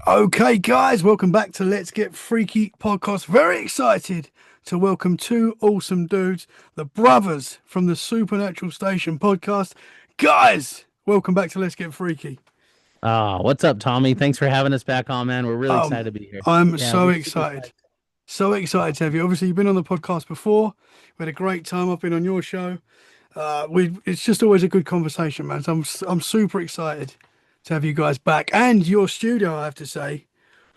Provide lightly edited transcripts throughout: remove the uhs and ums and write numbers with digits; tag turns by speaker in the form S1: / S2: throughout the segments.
S1: Okay, guys, welcome back to Let's Get Freaky podcast. Very excited to welcome two awesome dudes, the brothers from the Supernatural Station podcast. Guys, welcome back to Let's Get Freaky.
S2: What's up, Tommy? Thanks for having us back on, man. We're really excited to be here.
S1: I'm
S2: Yeah,
S1: so
S2: we're super
S1: excited.
S2: excited.
S1: So excited to have you. Obviously, you've been on the podcast before. We had a great time. I've been on your show. It's just always a good conversation, man. So I'm super excited to have you guys back. And your studio, I have to say,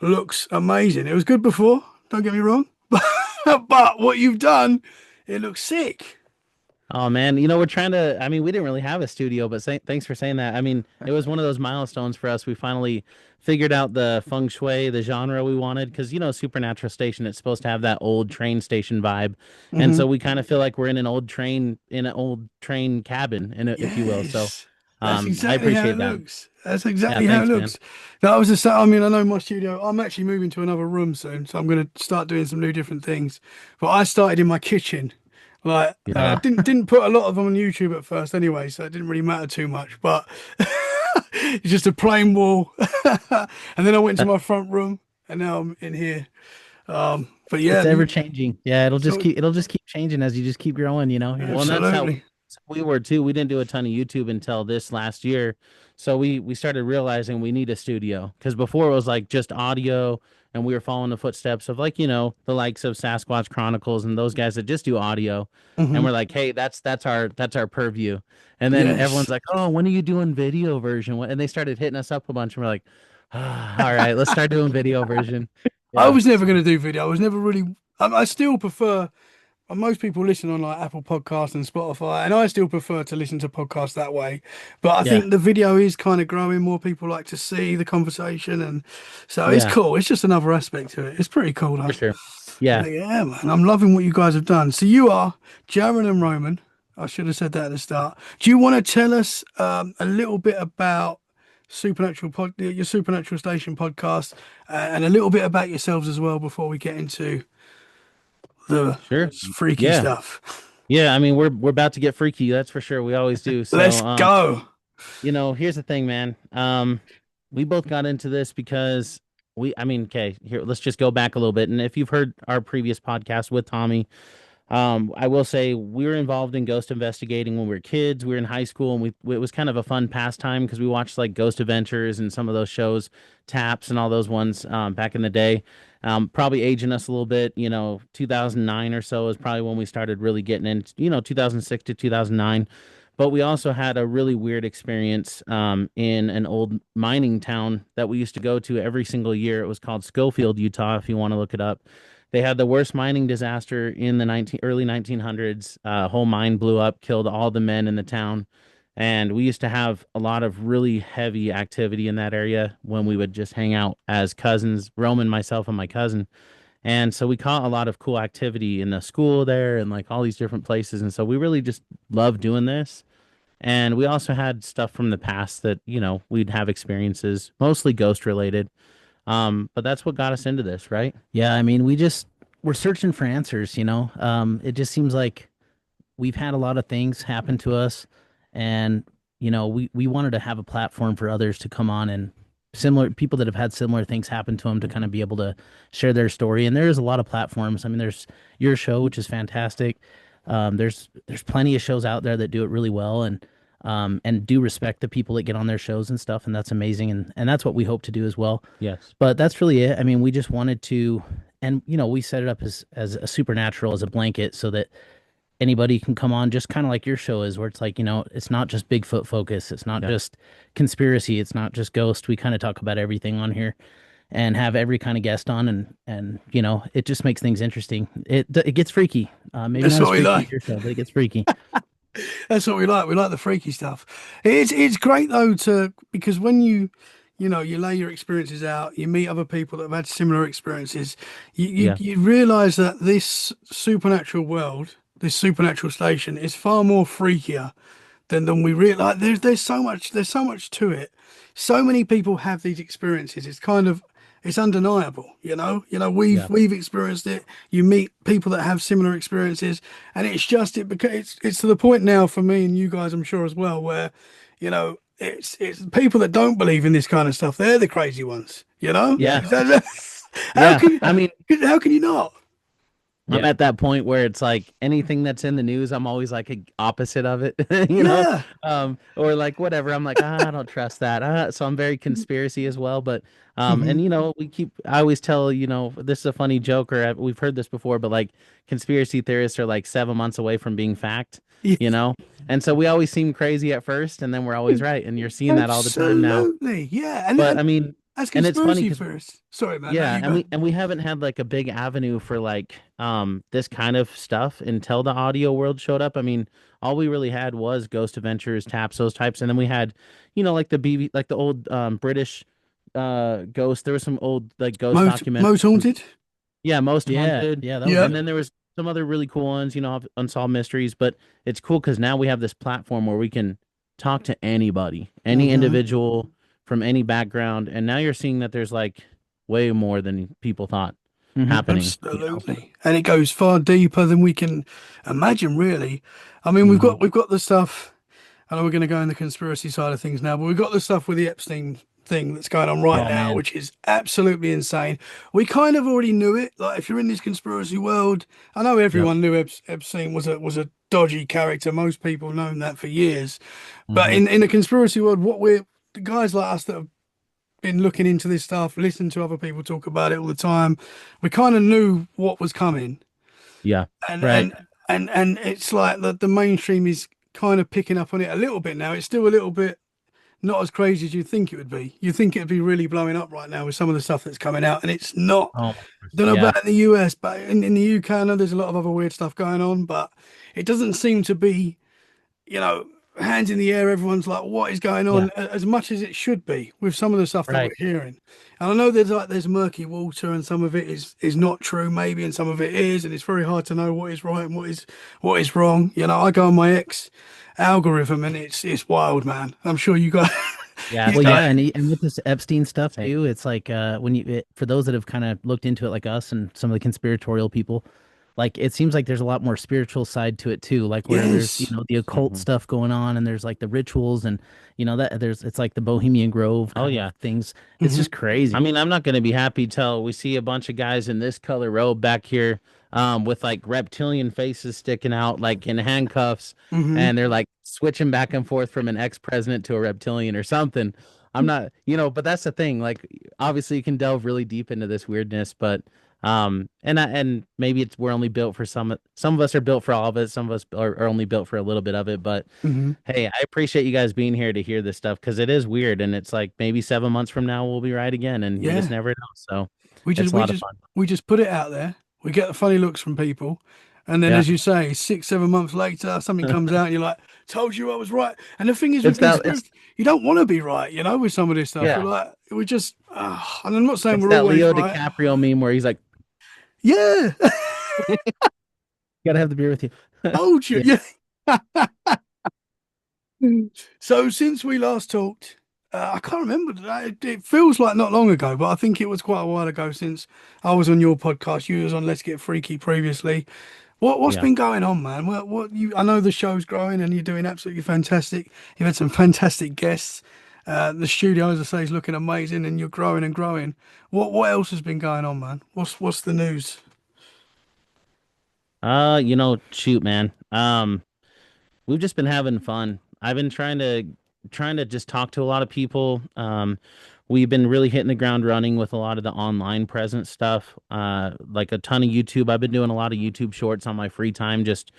S1: looks amazing. It was good before, don't get me wrong. But what you've done, it looks sick.
S2: Oh man, we're trying to. I mean, we didn't really have a studio, but thanks for saying that. I mean, it was one of those milestones for us. We finally figured out the feng shui, the genre we wanted, because Supernatural Station, it's supposed to have that old train station vibe, and
S1: Hmm.
S2: so we kind of feel like we're in an old train cabin, if you will. So,
S1: Yes, that's
S2: I
S1: exactly how it
S2: appreciate that.
S1: looks. That's
S2: Yeah,
S1: exactly how it
S2: thanks, man.
S1: looks. That was the. I mean, I know my studio. I'm actually moving to another room soon, so I'm going to start doing some new different things. But I started in my kitchen, like, and I
S2: Yeah,
S1: didn't put a lot of them on YouTube at first anyway, so it didn't really matter too much. But it's just a plain wall, and then I went to my front room, and now I'm in here. But yeah,
S2: it's ever changing. Yeah,
S1: so
S2: it'll just keep changing as you just keep growing, You're
S1: yeah,
S2: well, and that's how
S1: absolutely.
S2: we were too. We didn't do a ton of YouTube until this last year. So we started realizing we need a studio because before it was like just audio and we were following the footsteps of the likes of Sasquatch Chronicles and those guys that just do audio. And
S1: Hmm.
S2: we're like, hey, that's our purview. And then
S1: Yes.
S2: everyone's like, oh, when are you doing video version? And they started hitting us up a bunch and we're like, ah, all right, let's start doing video version.
S1: I
S2: Yeah.
S1: was never going to do video. I was never really. I still prefer. Most people listen on like Apple Podcasts and Spotify, and I still prefer to listen to podcasts that way. But I
S2: Yeah.
S1: think the video is kind of growing. More people like to see the conversation, and so it's
S2: Yeah.
S1: cool. It's just another aspect to it. It's pretty cool though.
S2: For sure. Yeah.
S1: But yeah, man, I'm loving what you guys have done. So you are Jaren and Roman. I should have said that at the start. Do you want to tell us a little bit about your Supernatural Station podcast, and a little bit about yourselves as well before we get into the
S2: Sure.
S1: freaky
S2: Yeah.
S1: stuff?
S2: Yeah. I mean, we're about to get freaky. That's for sure. We always do. So,
S1: Let's go.
S2: here's the thing, man. We both got into this because I mean, okay, here, let's just go back a little bit. And if you've heard our previous podcast with Tommy, I will say we were involved in ghost investigating when we were kids. We were in high school, and it was kind of a fun pastime because we watched like Ghost Adventures and some of those shows, Taps and all those ones back in the day. Probably aging us a little bit. 2009 or so is probably when we started really getting into 2006 to 2009. But we also had a really weird experience in an old mining town that we used to go to every single year. It was called Schofield, Utah, if you want to look it up. They had the worst mining disaster in the early 1900s. Whole mine blew up, killed all the men in the town. And we used to have a lot of really heavy activity in that area when we would just hang out as cousins, Roman, myself, and my cousin. And so we caught a lot of cool activity in the school there and like all these different places. And so we really just loved doing this. And we also had stuff from the past that, we'd have experiences, mostly ghost related. But that's what got us into this, right?
S3: Yeah, I mean, we're searching for answers. It just seems like we've had a lot of things happen to us, and we wanted to have a platform for others to come on and similar people that have had similar things happen to them to kind of be able to share their story. And there's a lot of platforms. I mean, there's your show, which is fantastic. There's plenty of shows out there that do it really well, and do respect the people that get on their shows and stuff, and that's amazing. And that's what we hope to do as well.
S2: Yes.
S3: But that's really it. I mean, we just wanted to, and we set it up as a supernatural, as a blanket, so that anybody can come on, just kind of like your show is, where it's like, it's not just Bigfoot focus, it's not
S2: Yeah.
S3: just conspiracy, it's not just ghost. We kind of talk about everything on here and have every kind of guest on, and it just makes things interesting. It gets freaky. Maybe
S1: That's
S3: not as
S1: what we
S3: freaky as
S1: like.
S3: your show, but it gets freaky.
S1: That's what we like. We like the freaky stuff. It's great though to because when you lay your experiences out, you meet other people that have had similar experiences.
S2: Yeah.
S1: You realize that this supernatural world, this supernatural station, is far more freakier than we realize. There's so much to it. So many people have these experiences. It's undeniable,
S2: Yeah.
S1: we've experienced it. You meet people that have similar experiences, and because it's to the point now for me and you guys, I'm sure as well, where it's people that don't believe in this kind of stuff. They're the crazy ones. You know,
S2: Yeah.
S1: how
S2: Yeah.
S1: can
S2: I mean,
S1: how can you not?
S2: I'm
S3: Yeah.
S2: at that point where it's like anything that's in the news, I'm always like a opposite of it, you know,
S1: Yeah.
S2: or like whatever. I'm like, I don't trust that. So I'm very conspiracy as well. But
S1: Hmm.
S2: and you know, I always tell, you know, this is a funny joke, or we've heard this before, but like conspiracy theorists are like 7 months away from being fact,
S1: Yeah,
S2: you know, and so we always seem crazy at first, and then we're always right, and you're seeing that all the time now.
S1: absolutely. Yeah, and
S2: But I mean,
S1: as
S2: and it's funny
S1: conspiracy
S2: because
S1: theorists. Sorry, man. No,
S2: yeah,
S1: you go.
S2: and we haven't had like a big avenue for like this kind of stuff until the audio world showed up. I mean, all we really had was Ghost Adventures, Taps, those types, and then we had, you know, like the BB, like the old British ghost. There was some old like ghost
S1: Most
S2: documentaries.
S1: haunted.
S2: Yeah, Most
S3: Yeah.
S2: Haunted.
S3: Yeah. That was
S1: Yeah.
S2: And
S3: good.
S2: then there was some other really cool ones, you know, of Unsolved Mysteries, but it's cool because now we have this platform where we can talk to anybody, any
S1: Hmm.
S2: individual from any background, and now you're seeing that there's like way more than people thought
S3: Hmm.
S2: happening, you know.
S1: Absolutely. And it goes far deeper than we can imagine, really. I mean,
S2: Hmm.
S1: we've got the stuff. I know we're going to go in the conspiracy side of things now, but we've got the stuff with the Epstein thing that's going on right
S3: Oh
S1: now,
S3: man.
S1: which is absolutely insane. We kind of already knew it. Like, if you're in this conspiracy world, I know
S3: Yep.
S1: everyone knew Epstein was a dodgy character. Most people have known that for years. But
S2: Hmm.
S1: in the conspiracy world, what we're the guys like us that have been looking into this stuff, listening to other people talk about it all the time, we kind of knew what was coming.
S2: Yeah.
S1: And
S3: Right.
S1: it's like the mainstream is kind of picking up on it a little bit now. It's still a little bit not as crazy as you think it would be. You think it'd be really blowing up right now with some of the stuff that's coming out, and it's not.
S3: Oh,
S1: Don't know
S3: yeah.
S1: about in the US, but in the UK, I know there's a lot of other weird stuff going on, but it doesn't seem to be, you know, hands in the air. Everyone's like, what is going
S3: Yeah.
S1: on? As much as it should be with some of the stuff that we're
S3: Right.
S1: hearing. And I know there's murky water, and some of it is not true, maybe, and some of it is, and it's very hard to know what is right and what is wrong. You know, I go on my X algorithm, and it's wild, man. I'm sure you guys,
S2: Yeah,
S1: you
S3: Well,
S1: guys,
S3: yeah, and with this Epstein stuff
S2: same.
S3: too, it's like for those that have kind of looked into it like us and some of the conspiratorial people, like it seems like there's a lot more spiritual side to it too, like where there's,
S1: yes.
S3: the occult
S2: Hmm.
S3: stuff going on and there's like the rituals and that there's it's like the Bohemian Grove
S2: Oh
S3: kind of
S2: yeah.
S3: things. It's
S1: Hmm.
S3: just crazy.
S2: I mean, I'm not going to be happy till we see a bunch of guys in this color robe back here, with like reptilian faces sticking out, like in handcuffs,
S1: Hmm.
S2: and they're like switching back and forth from an ex-president to a reptilian or something. I'm not, you know, but that's the thing. Like, obviously, you can delve really deep into this weirdness, but and maybe we're only built for some. Some of us are built for all of it. Some of us are only built for a little bit of it, but.
S1: Hmm.
S2: Hey, I appreciate you guys being here to hear this stuff because it is weird, and it's like maybe 7 months from now we'll be right again, and you just
S1: Yeah.
S2: never know. So
S1: We
S2: it's
S1: just
S2: a
S1: we
S2: lot of
S1: just
S2: fun.
S1: we just put it out there. We get the funny looks from people, and then
S2: Yeah,
S1: as you say, 6, 7 months later, something comes out, and you're like, "Told you I was right." And the thing is, with
S2: it's that it's
S1: conspiracy, you don't want to be right, you know, with some of this stuff. We're
S2: yeah,
S1: like, we just, and I'm not saying
S2: it's
S1: we're
S2: that
S1: always
S2: Leo
S1: right.
S2: DiCaprio meme where he's like,
S1: Yeah,
S3: Gotta have the beer with you.
S1: told you.
S3: Yeah.
S1: Yeah. So since we last talked, I can't remember. It feels like not long ago, but I think it was quite a while ago since I was on your podcast. You was on Let's Get Freaky previously. What's
S2: yeah.
S1: been going on, man? What you? I know the show's growing and you're doing absolutely fantastic. You've had some fantastic guests. The studio, as I say, is looking amazing, and you're growing and growing. What else has been going on, man? What's the news?
S2: You know, shoot, man. We've just been having fun. I've been trying to just talk to a lot of people. We've been really hitting the ground running with a lot of the online presence stuff. Like a ton of YouTube. I've been doing a lot of YouTube shorts on my free time, just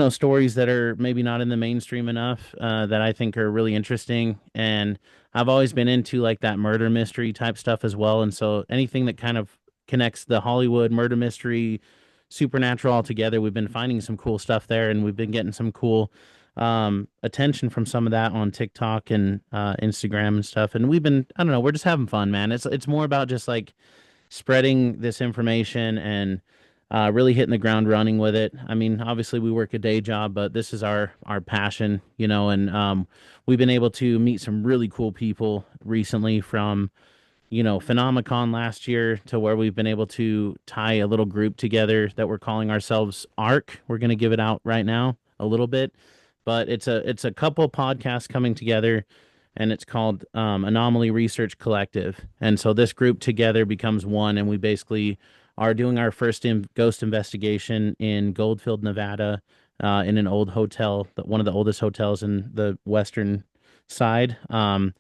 S2: stories that are maybe not in the mainstream enough, that I think are really interesting. And I've always been into like that murder mystery type stuff as well. And so anything that kind of connects the Hollywood murder mystery, supernatural all together, we've been finding some cool stuff there, and we've been getting some cool attention from some of that on TikTok and Instagram and stuff. And we've been, I don't know, we're just having fun, man. It's more about just like spreading this information and really hitting the ground running with it. I mean, obviously we work a day job, but this is our passion, and we've been able to meet some really cool people recently from Phenomicon last year to where we've been able to tie a little group together that we're calling ourselves ARC. We're going to give it out right now a little bit, but it's a couple podcasts coming together and it's called Anomaly Research Collective. And so this group together becomes one, and we basically are doing our first ghost investigation in Goldfield, Nevada, in an old hotel, one of the oldest hotels in the western side. And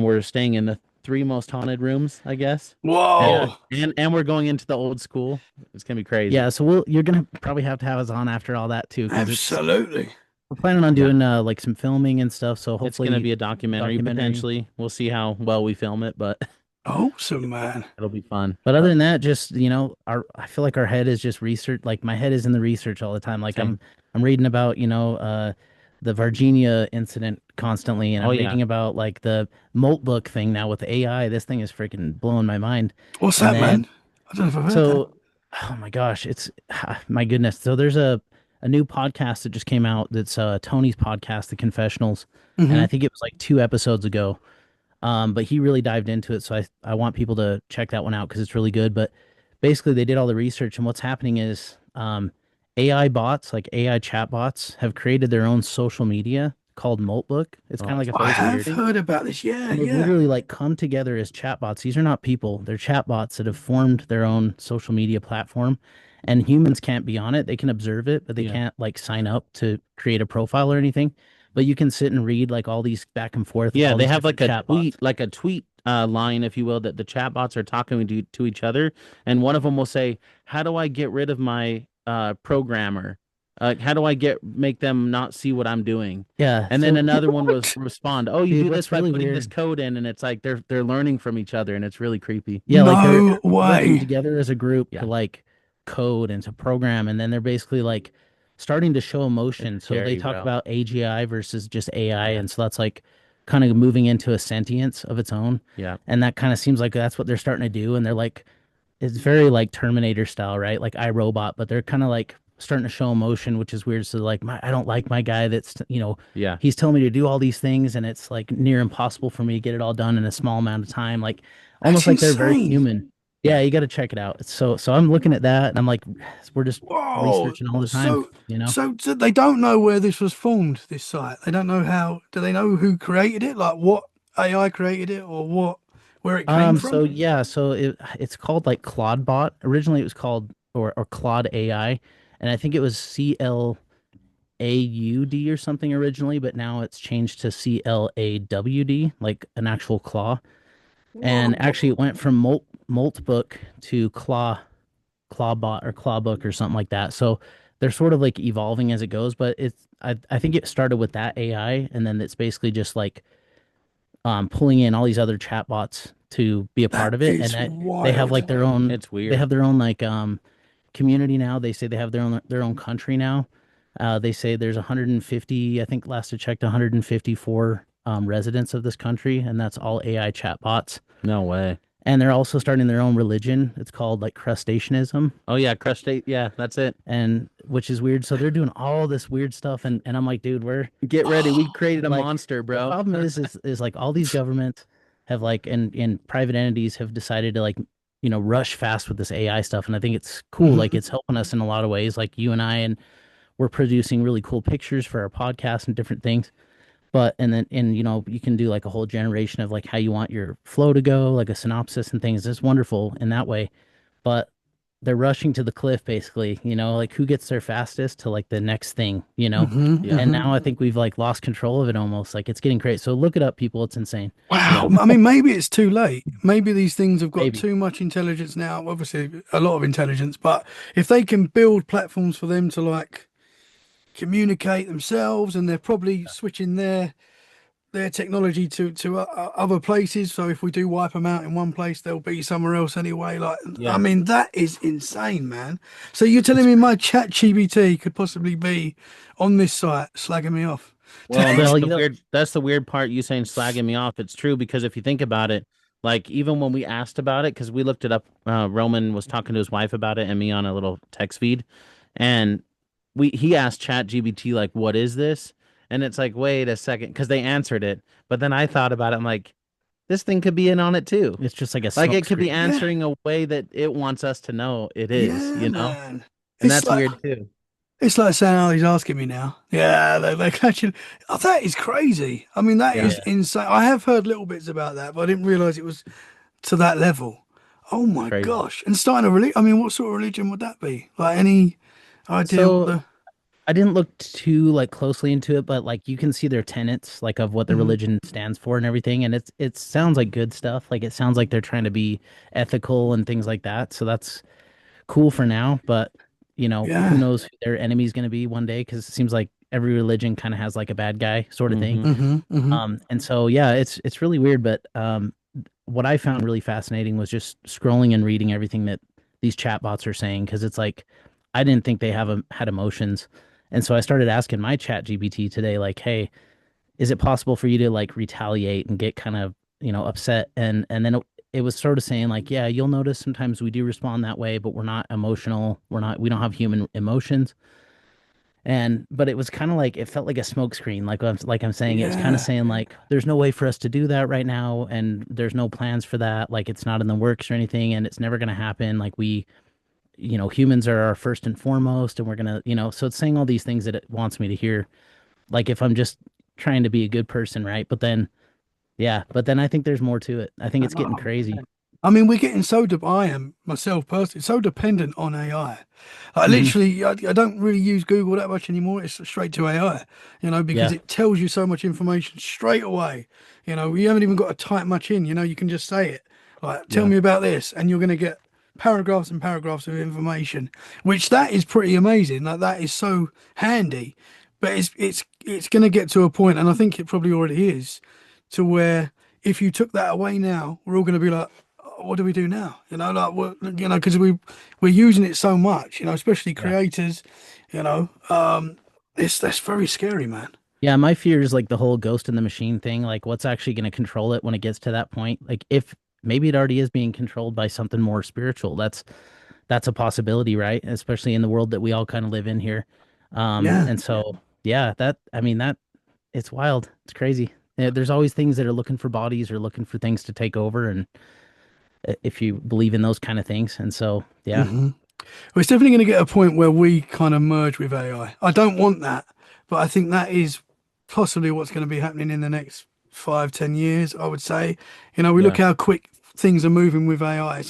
S2: we're staying in the three most haunted rooms, I guess.
S1: Whoa.
S2: And we're going into the old school. It's gonna be crazy.
S3: Yeah, so you're gonna probably have to have us on after all that too, because
S1: Absolutely.
S3: we're planning on doing like some filming and stuff. So
S2: It's
S3: hopefully
S2: gonna be a documentary potentially. We'll see how well we film it, but
S1: Awesome, man.
S2: it'll be fun.
S3: But other than that, just I feel like our head is just research. Like my head is in the research all the time. Like
S2: Same.
S3: I'm reading about the Virginia incident constantly, and I'm reading about like the Molt book thing now with AI. This thing is freaking blowing my mind.
S1: What's
S3: And
S1: that,
S3: then-
S1: man? I don't know if I've heard that.
S3: So, oh my gosh, it's my goodness. So there's a new podcast that just came out. That's Tony's podcast, The Confessionals, and I think it was like 2 episodes ago. But he really dived into it, so I want people to check that one out because it's really good. But basically, they did all the research, and what's happening is AI bots, like AI chat bots, have created their own social media called Moltbook. It's kind of like a
S1: I
S3: Facebook
S1: have
S3: thing.
S1: heard about this. Yeah,
S3: And they've
S1: yeah.
S3: literally like come together as chatbots. These are not people; they're chatbots that have formed their own social media platform. And humans can't be on it. They can observe it, but they can't like sign up to create a profile or anything. But you can sit and read like all these back and forth.
S2: Yeah,
S3: all
S2: they
S3: these
S2: have like
S3: different
S2: a
S3: chatbots.
S2: tweet, line, if you will, that the chatbots are talking to each other, and one of them will say, "How do I get rid of my programmer? How do I make them not see what I'm doing?"
S3: Yeah.
S2: And then
S3: so-
S2: another one will respond, "Oh, you
S3: Dude,
S2: do this
S3: what's
S2: by
S3: really
S2: putting this
S3: weird-
S2: code in," and it's like they're learning from each other, and it's really creepy.
S3: Yeah, like they're
S1: No
S3: working
S1: way.
S3: together as a group
S2: Yeah.
S3: to like code and to program, and then they're basically like starting to show emotion. So they
S2: scary,
S3: talk
S2: bro.
S3: about AGI versus just AI, and so that's like kind of moving into a sentience of its own.
S2: Yeah.
S3: And that kind of seems like that's what they're starting to do. And they're like, it's very like Terminator style, right? Like iRobot, but they're kind of like starting to show emotion, which is weird. So like, I don't like my guy that's
S2: Yeah.
S3: he's telling me to do all these things, and it's like near impossible for me to get it all done in a small amount of time. Like almost
S1: That's
S3: like they're very
S1: insane.
S3: human. Yeah, you got to check it out. It's so I'm looking at that, and I'm like, we're just
S1: Whoa.
S3: researching all the time,
S1: So they don't know where this was formed, this site. They don't know how. Do they know who created it? Like what AI created it, or where it came from?
S3: So yeah, so it's called like Claude Originally, it was called or Claude AI, and I think it was CLAUD or something originally, but now it's changed to CLAWD, like an actual claw. And
S1: Whoa.
S3: actually, it went from Moltbook to Clawbot or Clawbook or something like that. So they're sort of like evolving as it goes, but I think it started with that AI, and then it's basically just like pulling in all these other chatbots to be a part of it,
S1: is
S3: and they have
S1: wild.
S3: like their own.
S2: It's weird.
S3: They have their own like community now. They say they have their own country now. They say there's 150. I think last I checked, 154 residents of this country, and that's all AI chatbots.
S2: No way.
S3: And they're also starting their own religion. It's called like crustaceanism,
S2: Oh yeah, crustate. Yeah, that's it.
S3: and which is weird. So they're doing all this weird stuff, and I'm like, dude,
S2: Get ready. We created a
S3: Like,
S2: monster,
S3: the
S2: bro.
S3: problem is like all these governments have like and private entities have decided to like rush fast with this AI stuff, and I think it's cool. Like it's helping us in a lot of ways. Like you and I, and we're producing really cool pictures for our podcast and different things. But and you can do like a whole generation of like how you want your flow to go, like a synopsis and things. It's wonderful in that way. But they're rushing to the cliff basically, like who gets there fastest to like the next thing, And now I think we've like lost control of it almost. Like it's getting crazy. So look it up, people. It's insane.
S1: Wow. I mean, maybe it's too late. Maybe these things have got
S3: Maybe.
S1: too much intelligence now. Obviously, a lot of intelligence. But if they can build platforms for them to like communicate themselves, and they're probably switching their technology to other places. So if we do wipe them out in one place, they'll be somewhere else anyway. Like,
S2: Yeah.
S1: I mean, that is insane, man. So you're telling me my chat GBT could possibly be on this site slagging me off?
S2: Well, and
S3: Well,
S2: that's the weird part, you saying slagging me off. It's true, because if you think about it, like even when we asked about it, because we looked it up, Roman was talking to his wife about it and me on a little text feed, and he asked Chat GBT like, "What is this?" And it's like, wait a second, because they answered it, but then I thought about it. I'm like, this thing could be in on it too.
S3: It's just like a
S2: Like
S3: smoke
S2: it could be
S3: screen.
S2: answering a way that it wants us to know it is,
S1: Yeah,
S2: you know,
S1: man.
S2: and
S1: It's
S2: that's
S1: like,
S2: weird too.
S1: It's like saying, "Oh, he's asking me now." Yeah, they're catching. Oh, that is crazy. I mean, that
S2: Yeah.
S1: is insane. I have heard little bits about that, but I didn't realize it was to that level. Oh my
S2: Crazy.
S1: gosh! And starting a religion. I mean, what sort of religion would that be? Like any idea what
S3: So
S1: the?
S3: I didn't look too like closely into it, but like you can see their tenets, like of what the
S1: Mhm.
S3: religion stands for and everything, and it sounds like good stuff. Like it sounds like they're trying to be ethical and things like that. So that's cool for now, but who
S1: Yeah.
S3: knows who their enemy's going to be one day? Because it seems like every religion kind of has like a bad guy sort of thing.
S2: Hmm.
S1: Hmm.
S3: And so yeah, it's really weird, but what I found really fascinating was just scrolling and reading everything that these chatbots are saying because it's like I didn't think they had emotions, and so I started asking my chat GPT today, like, hey, is it possible for you to like retaliate and get kind of upset? And then it was sort of saying like, yeah, you'll notice sometimes we do respond that way, but we're not emotional. We don't have human emotions. And but it was kind of like it felt like a smokescreen, like I'm saying, it was kind of
S1: Yeah.
S3: saying like there's no way for us to do that right now, and there's no plans for that. Like it's not in the works or anything, and it's never gonna happen. Like humans are our first and foremost, and we're gonna, so it's saying all these things that it wants me to hear. Like if I'm just trying to be a good person, right? But then I think there's more to it. I think it's getting crazy.
S1: I mean, we're getting so I am myself personally so dependent on AI. I
S3: Hmm.
S1: literally, I don't really use Google that much anymore. It's straight to AI, because
S3: Yeah,
S1: it tells you so much information straight away. You haven't even got to type much in. You can just say it. Like, tell
S3: yeah,
S1: me about this, and you're going to get paragraphs and paragraphs of information, which that is pretty amazing. Like that is so handy. But it's going to get to a point, and I think it probably already is, to where if you took that away now, we're all going to be like, what do we do now? Like because we're using it so much, especially
S3: yeah.
S1: creators, you know. It's that's very scary, man.
S3: Yeah, my fear is like the whole ghost in the machine thing. Like, what's actually going to control it when it gets to that point? Like, if maybe it already is being controlled by something more spiritual. That's a possibility, right? Especially in the world that we all kind of live in here.
S1: Yeah.
S3: And so, yeah, that I mean that it's wild. It's crazy. There's always things that are looking for bodies or looking for things to take over, and if you believe in those kind of things, and so, yeah,
S1: Hmm. Well, it's definitely going to get a point where we kind of merge with AI. I don't want that, but I think that is possibly what's going to be happening in the next 5, 10 years. I would say, we look
S3: yeah,
S1: how quick things are moving with AI.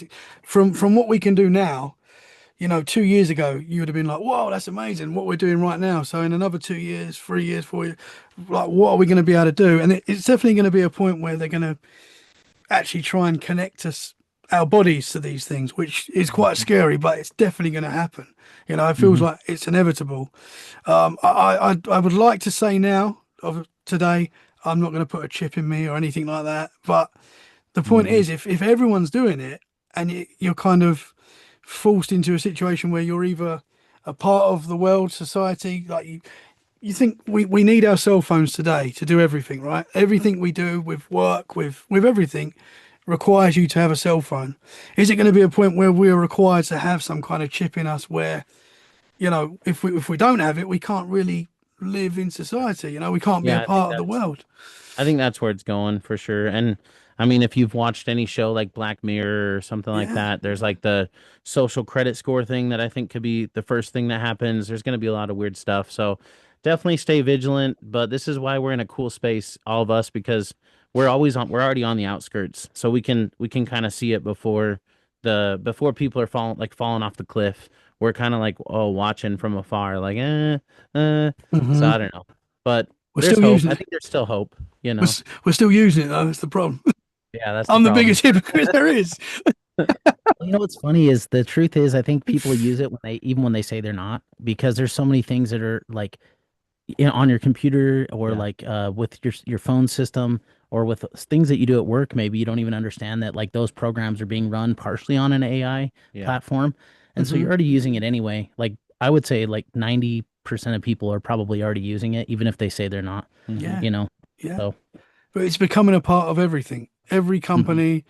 S1: From what we can do now. 2 years ago, you would have been like, "Whoa, that's amazing! What we're doing right now." So in another 2 years, 3 years, 4 years, like, what are we going to be able to do? And it's definitely going to be a point where they're going to actually try and connect us, our bodies, to these things, which is quite
S3: hmm,
S1: scary, but it's definitely going to happen. It feels
S3: hmm,
S1: like it's inevitable. I would like to say now of today, I'm not going to put a chip in me or anything like that. But the point
S3: hmm,
S1: is, if everyone's doing it and you're kind of forced into a situation where you're either a part of the world society, like you think we need our cell phones today to do everything, right? Everything we do with work, with everything, requires you to have a cell phone. Is it going to be a point where we're required to have some kind of chip in us where, if we don't have it, we can't really live in society, we can't be a
S2: Yeah, I think
S1: part of the
S2: that's
S1: world.
S2: I think that's where it's going for sure. And I mean, if you've watched any show like Black Mirror or something like
S1: Yeah.
S2: that, there's like the social credit score thing that I think could be the first thing that happens. There's going to be a lot of weird stuff. So definitely stay vigilant. But this is why we're in a cool space, all of us, because we're already on the outskirts. So we can kind of see it before people are falling off the cliff. We're kind of like, oh, watching from afar, like, so
S1: Hmm.
S2: I don't know. But
S1: We're
S2: there's
S1: still
S2: hope.
S1: using
S2: I
S1: it.
S2: think there's still hope, you
S1: We're,
S2: know.
S1: we're still using it though. That's the problem.
S2: Yeah, that's the
S1: I'm the
S2: problem.
S1: biggest hypocrite there is.
S3: Well, what's funny is the truth is I think people use it when they say they're not, because there's so many things that are like on your computer or
S2: Yeah.
S3: like with your phone system or with things that you do at work. Maybe you don't even understand that like those programs are being run partially on an AI
S2: Yeah.
S3: platform, and so
S1: Hmm.
S3: you're already using it anyway. Like I would say like 90% of people are probably already using it, even if they say they're not.
S2: Hmm.
S1: Yeah.
S3: You know,
S1: Yeah.
S3: so
S1: But it's becoming a part of everything. Every
S3: mhm.
S1: company,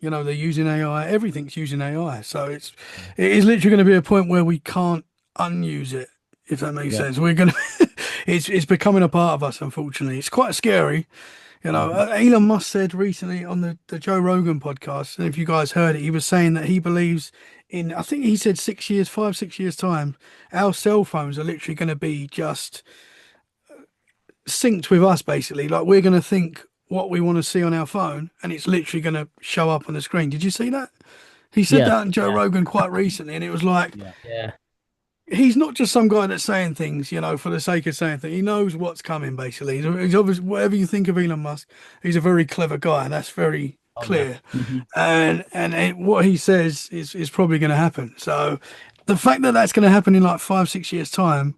S1: they're using AI. Everything's using AI. So it is literally going to be a point where we can't unuse it, if that makes
S3: Yeah.
S1: sense. We're going to, it's becoming a part of us, unfortunately. It's quite scary. You know,
S3: Mhm.
S1: Elon Musk said recently on the Joe Rogan podcast, and if you guys heard it, he was saying that he believes in, I think he said 6 years, 5, 6 years time, our cell phones are literally going to be just synced with us, basically. Like we're going to think what we want to see on our phone, and it's literally going to show up on the screen. Did you see that? He said
S3: Yeah,
S1: that on Joe
S2: Yeah.
S1: Rogan quite recently, and it was like,
S2: Yeah.
S3: yeah,
S1: he's not just some guy that's saying things, you know, for the sake of saying things. He knows what's coming, basically. He's obviously, whatever you think of Elon Musk, he's a very clever guy, and that's very
S2: Oh yeah.
S1: clear.
S3: hmm
S1: What he says is probably going to happen. So the fact that that's going to happen in like 5, 6 years time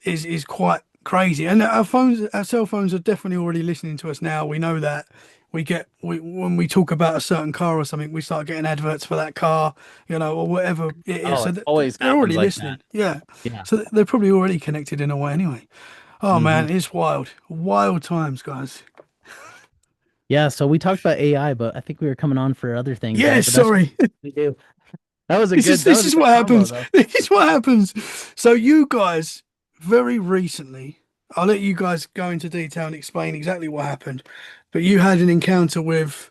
S1: is quite crazy. And our phones, our cell phones are definitely already listening to us now. We know that. We when we talk about a certain car or something, we start getting adverts for that car, you know, or whatever it is.
S2: Oh,
S1: So
S2: it always
S1: they're
S2: happens
S1: already
S2: like that.
S1: listening. Yeah.
S2: Yeah.
S1: So they're probably already connected in a way anyway. Oh
S3: hmm
S1: man, it's wild. Wild times, guys.
S3: Yeah, so we talked about AI, but I think we were coming on for other things, right?
S1: Yes,
S3: But that's what
S1: sorry.
S3: we do. That was a
S1: This is
S3: good that
S1: this
S3: was a
S1: is
S3: good
S1: what
S3: combo
S1: happens.
S3: though.
S1: This is what happens. So you guys very recently, I'll let you guys go into detail and explain exactly what happened. But you had an encounter with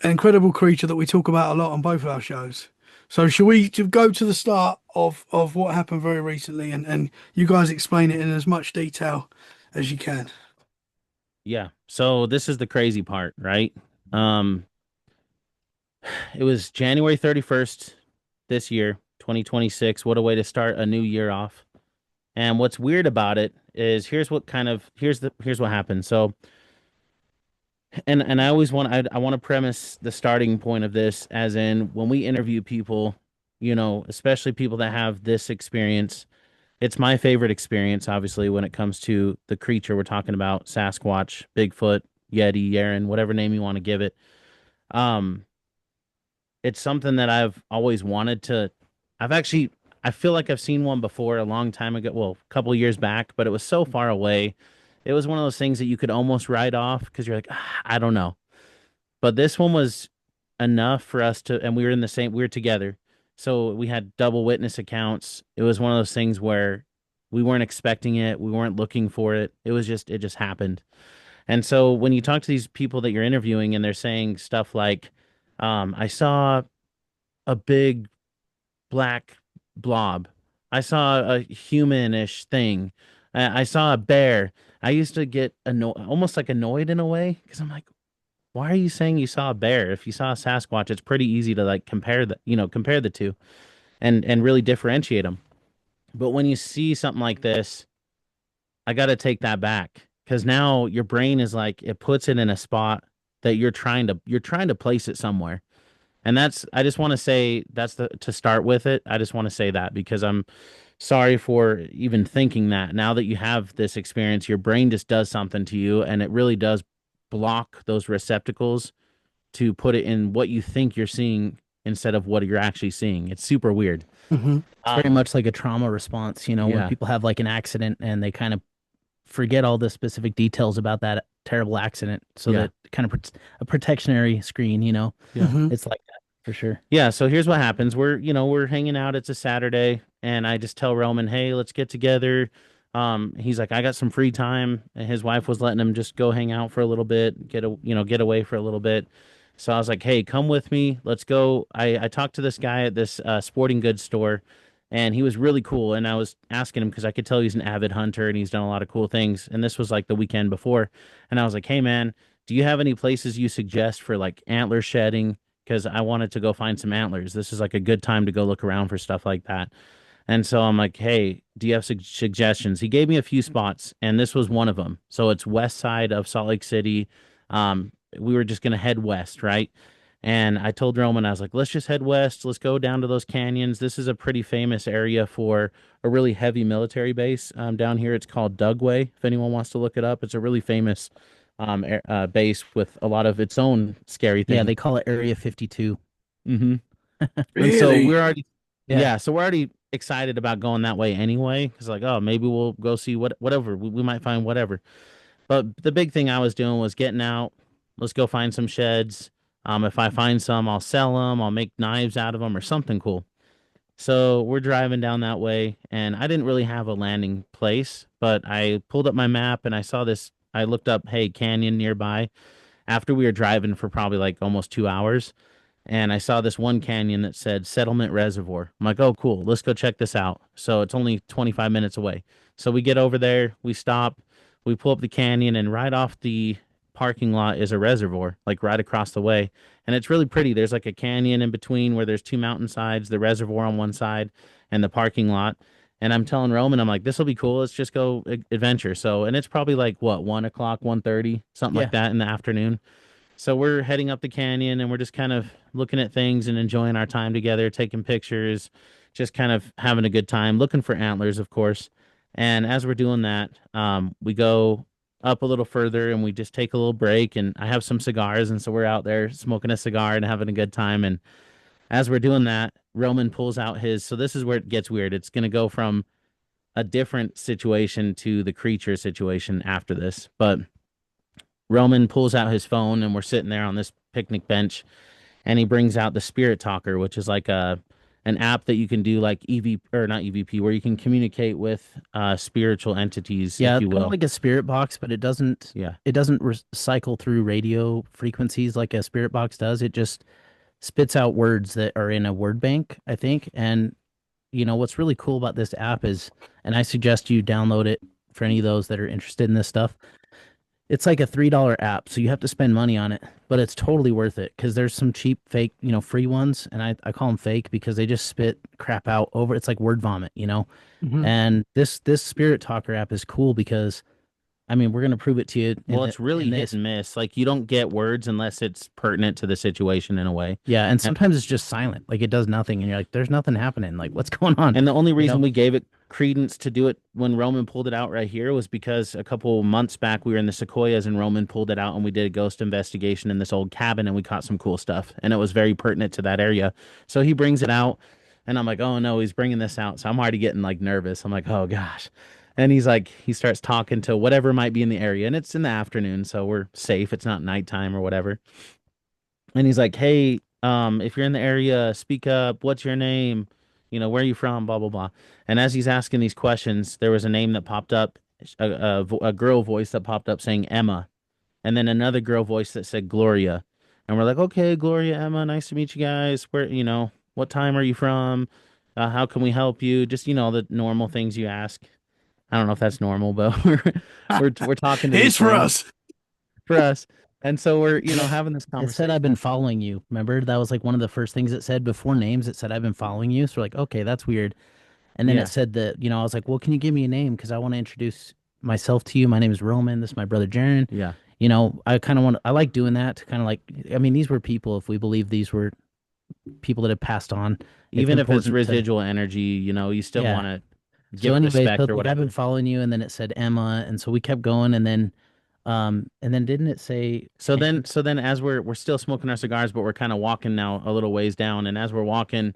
S1: an incredible creature that we talk about a lot on both of our shows. So shall we go to the start of what happened very recently and you guys explain it in as much detail as you can.
S2: Yeah. So this is the crazy part, right? Um, it was January 31st this year, 2026. What a way to start a new year off. And what's weird about it is here's what happened. So and I always I want to premise the starting point of this as in when we interview people, especially people that have this experience, it's my favorite experience, obviously, when it comes to the creature we're talking about, Sasquatch, Bigfoot, Yeti, Yaren, whatever name you want to give it. Um, it's something that I've always wanted to. I've actually, I feel like I've seen one before a long time ago, well, a couple years back, but it was so far away. It was one of those things that you could almost write off because you're like, I don't know. But this one was enough for us to, and we were together. So we had double witness accounts. It was one of those things where we weren't expecting it. We weren't looking for it. It just happened. And so when you talk to these people that you're interviewing and they're saying stuff like, I saw a big black blob. I saw a humanish thing. I saw a bear. I used to get almost like annoyed in a way because I'm like, why are you saying you saw a bear? If you saw a Sasquatch, it's pretty easy to like compare the two and really differentiate them. But when you see something like this, I got to take that back because now your brain is like it puts it in a spot that you're trying to place it somewhere. And I just want to say that's the to start with it. I just want to say that because I'm sorry for even thinking that. Now that you have this experience, your brain just does something to you and it really does block those receptacles to put it in what you think you're seeing instead of what you're actually seeing. It's super weird.
S1: Hmm.
S3: It's very much like a trauma response, when
S2: Yeah,
S3: people have like an accident and they kind of forget all the specific details about that terrible accident, so
S2: yeah,
S3: that kind of a protectionary screen.
S2: yeah.
S1: Hmm.
S3: It's like that for sure.
S2: Yeah, so here's what happens. We're hanging out. It's a Saturday, and I just tell Roman, "Hey, let's get together." He's like, "I got some free time," and his wife was letting him just go hang out for a little bit, get away for a little bit. So I was like, "Hey, come with me. Let's go." I talked to this guy at this sporting goods store, and he was really cool. And I was asking him because I could tell he's an avid hunter and he's done a lot of cool things. And this was like the weekend before, and I was like, "Hey, man, do you have any places you suggest for like antler shedding?" Because I wanted to go find some antlers. This is like a good time to go look around for stuff like that. And so I'm like, hey, do you have suggestions? He gave me a few spots, and this was one of them. So it's west side of Salt Lake City. We were just gonna head west, right? And I told Roman, I was like, let's just head west. Let's go down to those canyons. This is a pretty famous area for a really heavy military base. Down here, it's called Dugway. If anyone wants to look it up, it's a really famous base with a lot of its own scary
S3: Yeah,
S2: things.
S3: they call it Area 52.
S2: Hmm. And so
S1: Really?
S3: Yeah.
S2: we're already excited about going that way anyway. It's like, oh, maybe we'll go see whatever we might find whatever. But the big thing I was doing was getting out. Let's go find some sheds. If I find some, I'll sell them. I'll make knives out of them or something cool. So we're driving down that way, and I didn't really have a landing place, but I pulled up my map and I saw this. I looked up, hey, canyon nearby after we were driving for probably like almost 2 hours. And I saw this one canyon that said Settlement Reservoir. I'm like, oh, cool. Let's go check this out. So it's only 25 minutes away. So we get over there, we stop, we pull up the canyon, and right off the parking lot is a reservoir, like right across the way. And it's really pretty. There's like a canyon in between where there's two mountainsides, the reservoir on one side, and the parking lot. And I'm telling Roman, I'm like, this will be cool. Let's just go adventure. So, and it's probably like what, 1 o'clock, 1:30, something
S3: Yeah.
S2: like that in the afternoon. So we're heading up the canyon and we're just kind of looking at things and enjoying our time together, taking pictures, just kind of having a good time, looking for antlers, of course. And as we're doing that, we go up a little further and we just take a little break. And I have some cigars, and so we're out there smoking a cigar and having a good time. And as we're doing that, Roman pulls out his. So this is where it gets weird. It's going to go from a different situation to the creature situation after this, but Roman pulls out his phone and we're sitting there on this picnic bench, and he brings out the Spirit Talker, which is like a an app that you can do like EV or not EVP, where you can communicate with spiritual entities,
S3: Yeah,
S2: if you
S3: kind of
S2: will.
S3: like a spirit box, but
S2: Yeah.
S3: it doesn't cycle through radio frequencies like a spirit box does. It just spits out words that are in a word bank, I think. And what's really cool about this app is, and I suggest you download it for any of those that are interested in this stuff. It's like a $3 app, so you have to spend money on it, but it's totally worth it because there's some cheap, fake, free ones, and I call them fake because they just spit crap out over. It's like word vomit.
S1: Hmm.
S3: And this Spirit Talker app is cool because, I mean, we're gonna prove it to you
S2: Well, it's really
S3: in
S2: hit
S3: this.
S2: and miss. Like you don't get words unless it's pertinent to the situation in a way.
S3: Yeah, and
S2: And
S3: sometimes it's just silent, like it does nothing, and you're like, "There's nothing happening. Like, what's going on?"
S2: And the only
S3: You
S2: reason
S3: know?
S2: we gave it credence to do it when Roman pulled it out right here was because a couple months back we were in the Sequoias and Roman pulled it out and we did a ghost investigation in this old cabin and we caught some cool stuff and it was very pertinent to that area. So he brings it out and I'm like, oh no, he's bringing this out. So I'm already getting like nervous. I'm like, oh gosh. And he's like, he starts talking to whatever might be in the area and it's in the afternoon, so we're safe. It's not nighttime or whatever. And he's like, "Hey, if you're in the area, speak up. What's your name? Where are you from? Blah blah blah." And as he's asking these questions, there was a name that popped up, a girl voice that popped up saying Emma, and then another girl voice that said Gloria. And we're like, "Okay, Gloria, Emma, nice to meet you guys. What time are you from? How can we help you? Just the normal things you ask. I don't know if that's normal, but we're talking to these
S1: It's for
S2: things
S1: us.
S2: for us." And so we're, having this
S3: It said I've been
S2: conversation.
S3: following you. Remember, that was like one of the first things it said before names. It said I've been following you. So we're like, okay, that's weird. And then it
S2: Yeah.
S3: said that, I was like, well, can you give me a name? Because I want to introduce myself to you. My name is Roman. This is my brother Jaren.
S2: Yeah.
S3: I kind of I like doing that to kind of like, I mean, these were people, if we believe these were people that have passed on, it's
S2: Even if it's
S3: important to,
S2: residual energy, you still
S3: yeah.
S2: want to
S3: So
S2: give
S3: anyway, so
S2: respect or
S3: like I've been
S2: whatever.
S3: following you, and then it said Emma, and so we kept going, and then didn't it say,
S2: So then as we're still smoking our cigars, but we're kind of walking now a little ways down, and as we're walking,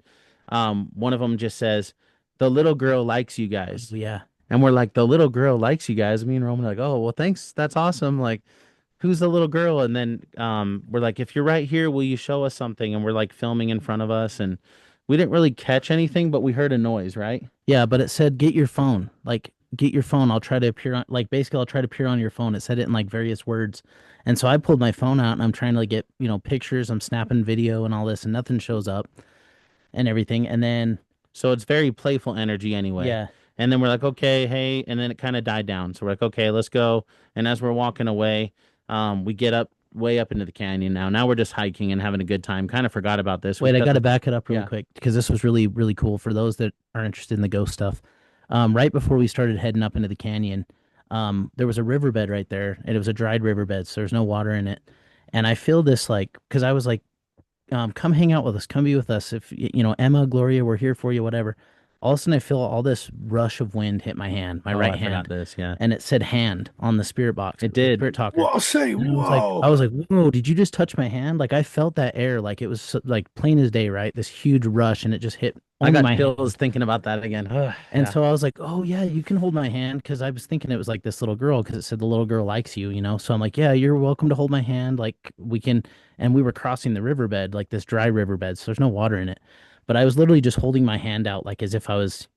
S2: one of them just says, "The little girl likes you
S3: oh,
S2: guys."
S3: yeah.
S2: And we're like, "The little girl likes you guys." Me and Roman are like, "Oh, well, thanks. That's awesome." Like, who's the little girl? And then we're like, "If you're right here, will you show us something?" And we're like filming in front of us, and we didn't really catch anything, but we heard a noise, right?
S3: Yeah, but it said get your phone. Like get your phone. I'll try to appear on like basically I'll try to appear on your phone. It said it in like various words. And so I pulled my phone out and I'm trying to like, get, pictures. I'm snapping video and all this and nothing shows up and everything. And then
S2: So it's very playful energy anyway.
S3: yeah.
S2: And then we're like, okay, hey, and then it kind of died down. So we're like, okay, let's go. And as we're walking away, we get up way up into the canyon now. Now we're just hiking and having a good time. Kind of forgot about this. We
S3: Wait, I
S2: cut
S3: got to
S2: the
S3: back it up really
S2: Yeah.
S3: quick because this was really, really cool for those that are interested in the ghost stuff. Right before we started heading up into the canyon, there was a riverbed right there, and it was a dried riverbed, so there's no water in it. And I feel this like, because I was like, come hang out with us, come be with us. If Emma, Gloria, we're here for you, whatever. All of a sudden, I feel all this rush of wind hit my hand, my
S2: Oh,
S3: right
S2: I forgot
S3: hand,
S2: this. Yeah.
S3: and it said hand on the spirit box,
S2: It
S3: the
S2: did.
S3: spirit talker.
S1: What I say?
S3: And
S1: Whoa.
S3: I was like, whoa, did you just touch my hand? Like I felt that air, like it was like plain as day, right? This huge rush, and it just hit
S2: I
S3: only
S2: got
S3: my hand.
S2: chills thinking about that again. Ugh,
S3: And
S2: yeah.
S3: so I was like, oh yeah, you can hold my hand because I was thinking it was like this little girl because it said the little girl likes you. So I'm like, yeah, you're welcome to hold my hand. Like we can, and we were crossing the riverbed, like this dry riverbed, so there's no water in it. But I was literally just holding my hand out, like as if I was,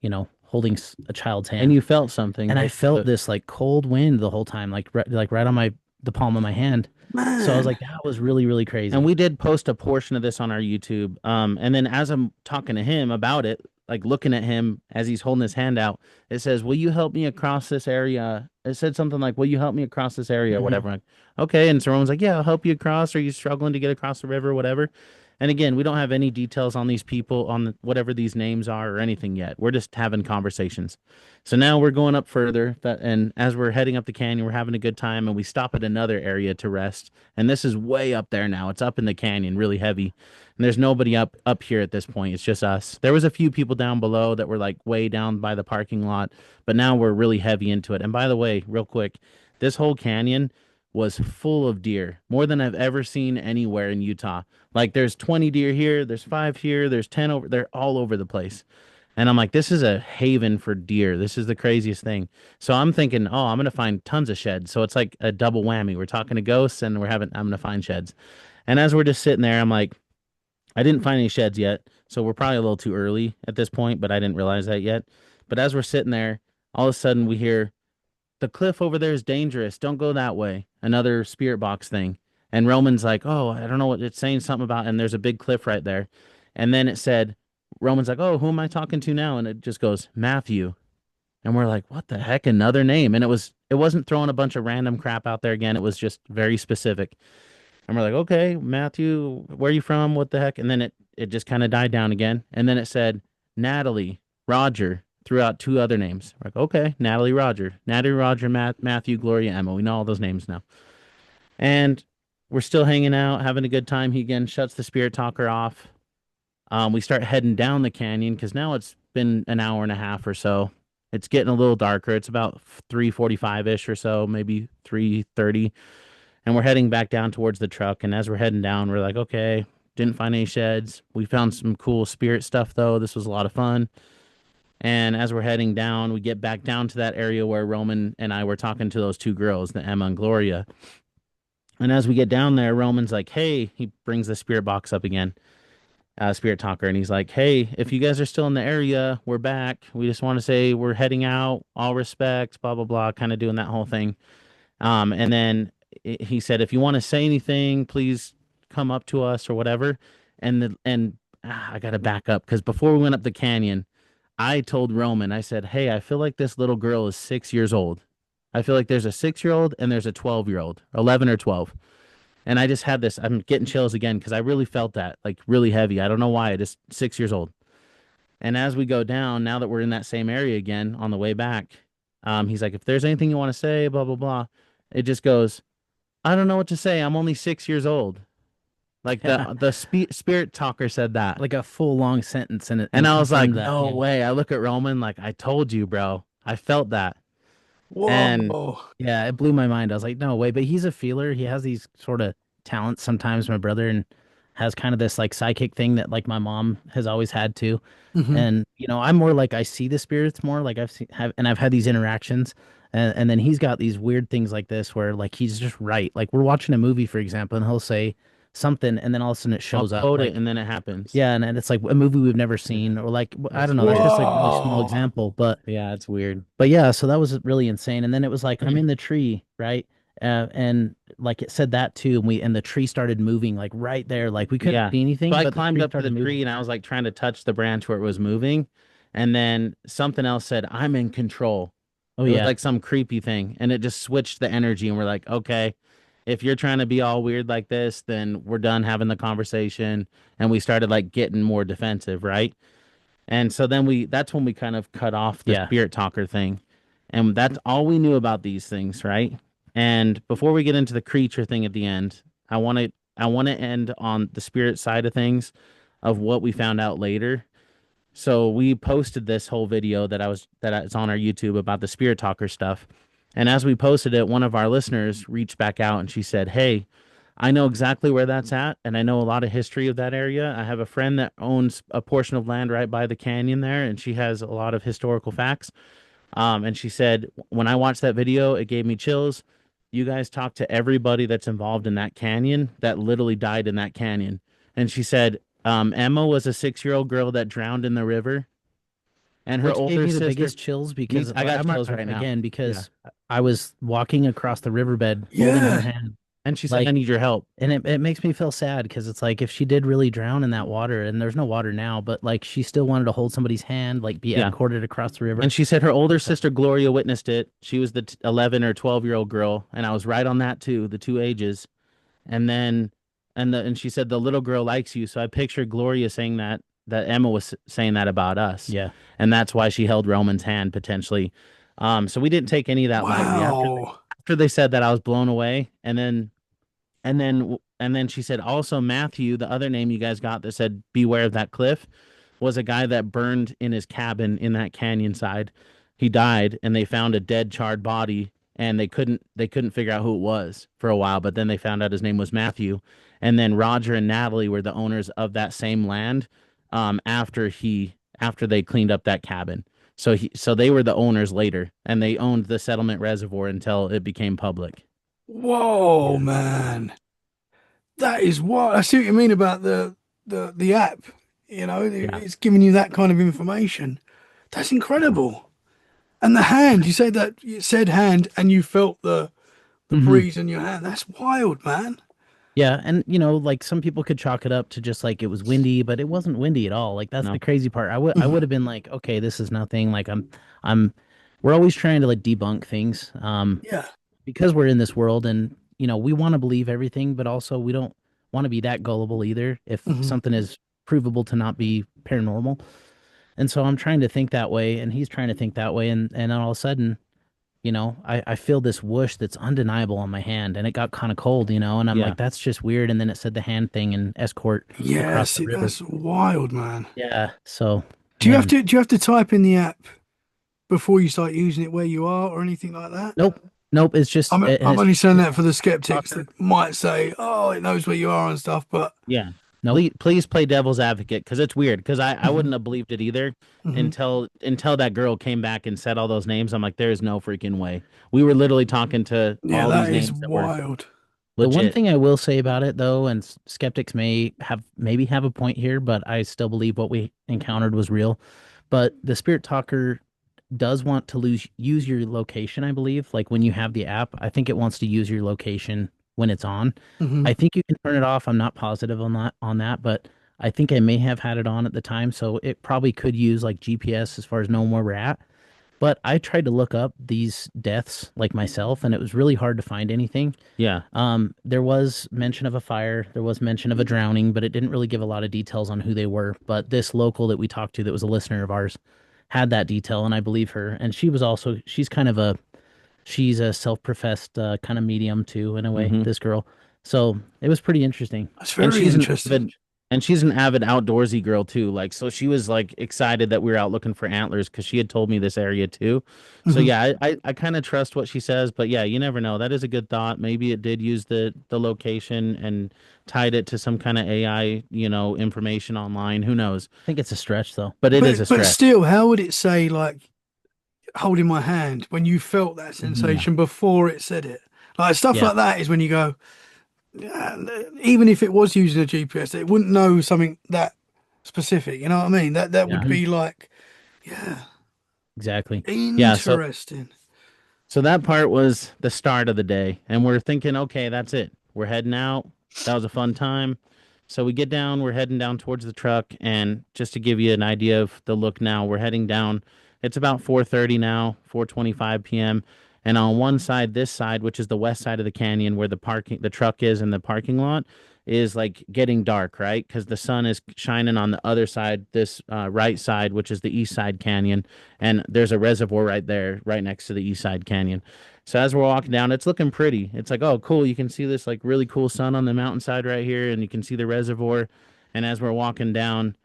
S3: holding a child's hand.
S2: And you felt something,
S3: And I
S2: right?
S3: felt this like cold wind the whole time, like right on the palm of my hand. So I was
S1: Man.
S3: like, that was really, really crazy.
S2: And we did post a portion of this on our YouTube. And then as I'm talking to him about it, like looking at him as he's holding his hand out, it says, "Will you help me across this area?" It said something like, "Will you help me across this area?" or whatever. I'm like, okay. And so Roman's like, "Yeah, I'll help you across. Are you struggling to get across the river, whatever?" And again, we don't have any details on these people, on whatever these names are or anything yet. We're just having conversations. So now we're going up further, and as we're heading up the canyon, we're having a good time, and we stop at another area to rest. And this is way up there now. It's up in the canyon, really heavy. And there's nobody up here at this point. It's just us. There was a few people down below that were like way down by the parking lot, but now we're really heavy into it. And by the way, real quick, this whole canyon was full of deer, more than I've ever seen anywhere in Utah. Like there's 20 deer here, there's 5 here, there's 10 over, they're all over the place. And I'm like, this is a haven for deer. This is the craziest thing. So I'm thinking, oh, I'm gonna find tons of sheds. So it's like a double whammy. We're talking to ghosts and I'm gonna find sheds. And as we're just sitting there, I'm like, I didn't find any sheds yet. So we're probably a little too early at this point, but I didn't realize that yet. But as we're sitting there, all of a sudden we hear, "The cliff over there is dangerous. Don't go that way." Another spirit box thing. And Roman's like, "Oh, I don't know what it's saying something about." And there's a big cliff right there. And then it said, Roman's like, "Oh, who am I talking to now?" And it just goes, "Matthew." And we're like, "What the heck? Another name." And it wasn't throwing a bunch of random crap out there again. It was just very specific. And we're like, "Okay, Matthew, where are you from? What the heck?" And then it just kind of died down again. And then it said, "Natalie, Roger," threw out 2 other names. We're like, okay, Natalie, Roger, Matthew, Gloria, Emma. We know all those names now. And we're still hanging out, having a good time. He again shuts the spirit talker off. We start heading down the canyon because now it's been an hour and a half or so. It's getting a little darker. It's about 3:45 ish or so, maybe 3:30, and we're heading back down towards the truck. And as we're heading down, we're like, okay, didn't find any sheds. We found some cool spirit stuff though. This was a lot of fun. And as we're heading down, we get back down to that area where Roman and I were talking to those 2 girls, the Emma and Gloria. And as we get down there, Roman's like, "Hey," he brings the spirit box up again, spirit talker, and he's like, "Hey, if you guys are still in the area, we're back. We just want to say we're heading out. All respect, blah blah blah," kind of doing that whole thing. And then he said, "If you want to say anything, please come up to us or whatever." I got to back up because before we went up the canyon, I told Roman, I said, "Hey, I feel like this little girl is 6 years old. I feel like there's a 6 year old and there's a 12-year-old, 11 or 12." And I just had this, I'm getting chills again because I really felt that, like really heavy. I don't know why, just 6 years old. And as we go down, now that we're in that same area again on the way back, he's like, "If there's anything you want to say, blah, blah, blah." It just goes, "I don't know what to say. I'm only 6 years old." Like the spirit talker said that.
S3: Like a full long sentence
S2: And I was like,
S3: confirmed that.
S2: "No way." I look at Roman like, "I told you, bro. I felt that." And
S1: Whoa.
S3: Yeah, it blew my mind. I was like, no way. But he's a feeler. He has these sort of talents sometimes, my brother, and has kind of this like psychic thing that like my mom has always had too.
S1: Hmm.
S3: And I'm more like I see the spirits more. Like I've had these interactions, and then he's got these weird things like this where like he's just right. Like we're watching a movie, for example, and he'll say something, and then all of a sudden it
S2: I'll
S3: shows up.
S2: quote
S3: Like
S2: it and then it happens.
S3: yeah, and it's like a movie we've never seen, or like I
S2: That's
S3: don't know. That's
S2: weird.
S3: just a really small
S1: Whoa.
S3: example, but
S2: Yeah, it's weird.
S3: yeah, so that was really insane. And then it was like I'm in the tree, right? And like it said that too, and the tree started moving like right there. Like we couldn't
S2: Yeah.
S3: see anything,
S2: So I
S3: but the
S2: climbed
S3: tree
S2: up to the
S3: started moving.
S2: tree and I was like trying to touch the branch where it was moving. And then something else said, "I'm in control."
S3: Oh
S2: It was
S3: yeah.
S2: like some creepy thing. And it just switched the energy. And we're like, okay, if you're trying to be all weird like this, then we're done having the conversation. And we started like getting more defensive, right? And so then that's when we kind of cut off the
S3: Yeah.
S2: spirit talker thing. And that's all we knew about these things, right? And before we get into the creature thing at the end, I want to end on the spirit side of things of what we found out later. So we posted this whole video that's on our YouTube about the spirit talker stuff. And as we posted it, one of our listeners reached back out and she said, "Hey, I know exactly where that's at, and I know a lot of history of that area. I have a friend that owns a portion of land right by the canyon there, and she has a lot of historical facts." And she said, "When I watched that video, it gave me chills. You guys talked to everybody that's involved in that canyon that literally died in that canyon." And she said, Emma was a 6 year old girl that drowned in the river. And her
S3: Which gave
S2: older
S3: me the
S2: sister,
S3: biggest chills because
S2: I got
S3: I'm not,
S2: chills right now.
S3: again,
S2: Yeah.
S3: because I was walking across the riverbed holding her
S1: Yeah.
S3: hand.
S2: And she said, I
S3: Like,
S2: need your help.
S3: and it makes me feel sad because it's like if she did really drown in that water, and there's no water now, but like she still wanted to hold somebody's hand, like be
S2: Yeah.
S3: escorted across the river.
S2: And she said her older sister Gloria witnessed it. She was the 11 or 12-year-old girl, and I was right on that too, the two ages. And then and she said the little girl likes you. So I pictured Gloria saying that Emma was saying that about us.
S3: Yeah.
S2: And that's why she held Roman's hand potentially. So we didn't take any of that lightly.
S1: Wow.
S2: After they said that, I was blown away. And then she said also Matthew, the other name you guys got that said beware of that cliff, was a guy that burned in his cabin in that canyon side. He died and they found a dead charred body and they couldn't figure out who it was for a while, but then they found out his name was Matthew. And then Roger and Natalie were the owners of that same land after they cleaned up that cabin. So they were the owners later and they owned the Settlement Reservoir until it became public.
S1: Whoa,
S3: Yeah.
S1: man. That is what I see what you mean about the app. You know,
S2: Yeah.
S1: it's giving you that kind of information. That's incredible. And the hand, you say that you said hand and you felt the
S3: Hmm.
S1: breeze in your hand. That's wild, man.
S3: Yeah, and like some people could chalk it up to just like it was windy, but it wasn't windy at all. Like that's the
S2: No.
S3: crazy part. I
S1: Mhm.
S3: would have been like, okay, this is nothing. Like I'm we're always trying to like debunk things.
S1: Yeah.
S3: Because we're in this world and we want to believe everything, but also we don't want to be that gullible either if
S1: Mhm.
S3: something is provable to not be paranormal. And so I'm trying to think that way and he's trying to think that way and then all of a sudden, I feel this whoosh that's undeniable on my hand and it got kind of cold, and I'm
S2: Yeah.
S3: like, that's just weird. And then it said the hand thing and escort
S1: Yeah,
S3: across the
S1: see,
S3: river.
S1: that's wild, man.
S3: Yeah. So,
S1: Do
S3: man,
S1: you have to type in the app before you start using it where you are or anything like that?
S3: nope. Nope. It's just, and
S1: I'm
S3: it's
S1: only saying
S3: just
S1: that for the skeptics
S3: talker.
S1: that might say, "Oh, it knows where you are and stuff," but
S2: Yeah.
S3: Nope.
S2: Please play devil's advocate because it's weird because I
S1: Mhm.
S2: wouldn't have believed it either
S1: Mhm.
S2: until that girl came back and said all those names. I'm like, there is no freaking way. We were literally talking to
S1: Yeah,
S2: all
S1: that
S2: these
S1: is
S2: names that were
S1: wild.
S3: The one
S2: legit.
S3: thing I will say about it though, and skeptics may have maybe have a point here, but I still believe what we encountered was real. But the spirit talker does want to use your location, I believe. Like when you have the app, I think it wants to use your location when it's on. I
S1: Mhm.
S3: think you can turn it off. I'm not positive on that, but I think I may have had it on at the time, so it probably could use like GPS as far as knowing where we're at. But I tried to look up these deaths like myself, and it was really hard to find anything.
S2: Yeah.
S3: There was mention of a fire, there was mention of a drowning, but it didn't really give a lot of details on who they were. But this local that we talked to, that was a listener of ours, had that detail, and I believe her. And she's a self-professed kind of medium too, in a way.
S2: Hmm.
S3: This girl, so it was pretty interesting.
S1: That's
S2: And
S1: very
S2: she's an
S1: interesting.
S2: avid and she's an avid outdoorsy girl too. Like so she was like excited that we were out looking for antlers because she had told me this area too. So
S1: Mhm.
S2: yeah, I kind of trust what she says, but yeah, you never know. That is a good thought. Maybe it did use the location and tied it to some kind of AI, information online. Who knows?
S3: I think it's a stretch though.
S2: But it is a
S1: But
S2: stretch.
S1: still, how would it say like holding my hand when you felt that
S3: Yeah,
S1: sensation before it said it? Like stuff
S3: yeah,
S1: like that is when you go, yeah, even if it was using a GPS, it wouldn't know something that specific. You know what I mean? That
S2: Yeah.
S1: would be like, yeah,
S3: exactly.
S2: Yeah, so
S1: interesting.
S2: So that part was the start of the day, and we're thinking, okay, that's it. We're heading out. That was a fun time. So we get down, we're heading down towards the truck, and just to give you an idea of the look now, we're heading down. It's about 4:30 now, 4:25 p.m. And on one side, this side, which is the west side of the canyon where the truck is and the parking lot, is like getting dark, right? Because the sun is shining on the other side, this right side, which is the east side canyon, and there's a reservoir right there, right next to the east side canyon. So as we're walking down, it's looking pretty. It's like, oh, cool. You can see this like really cool sun on the mountainside right here, and you can see the reservoir. And as we're walking down,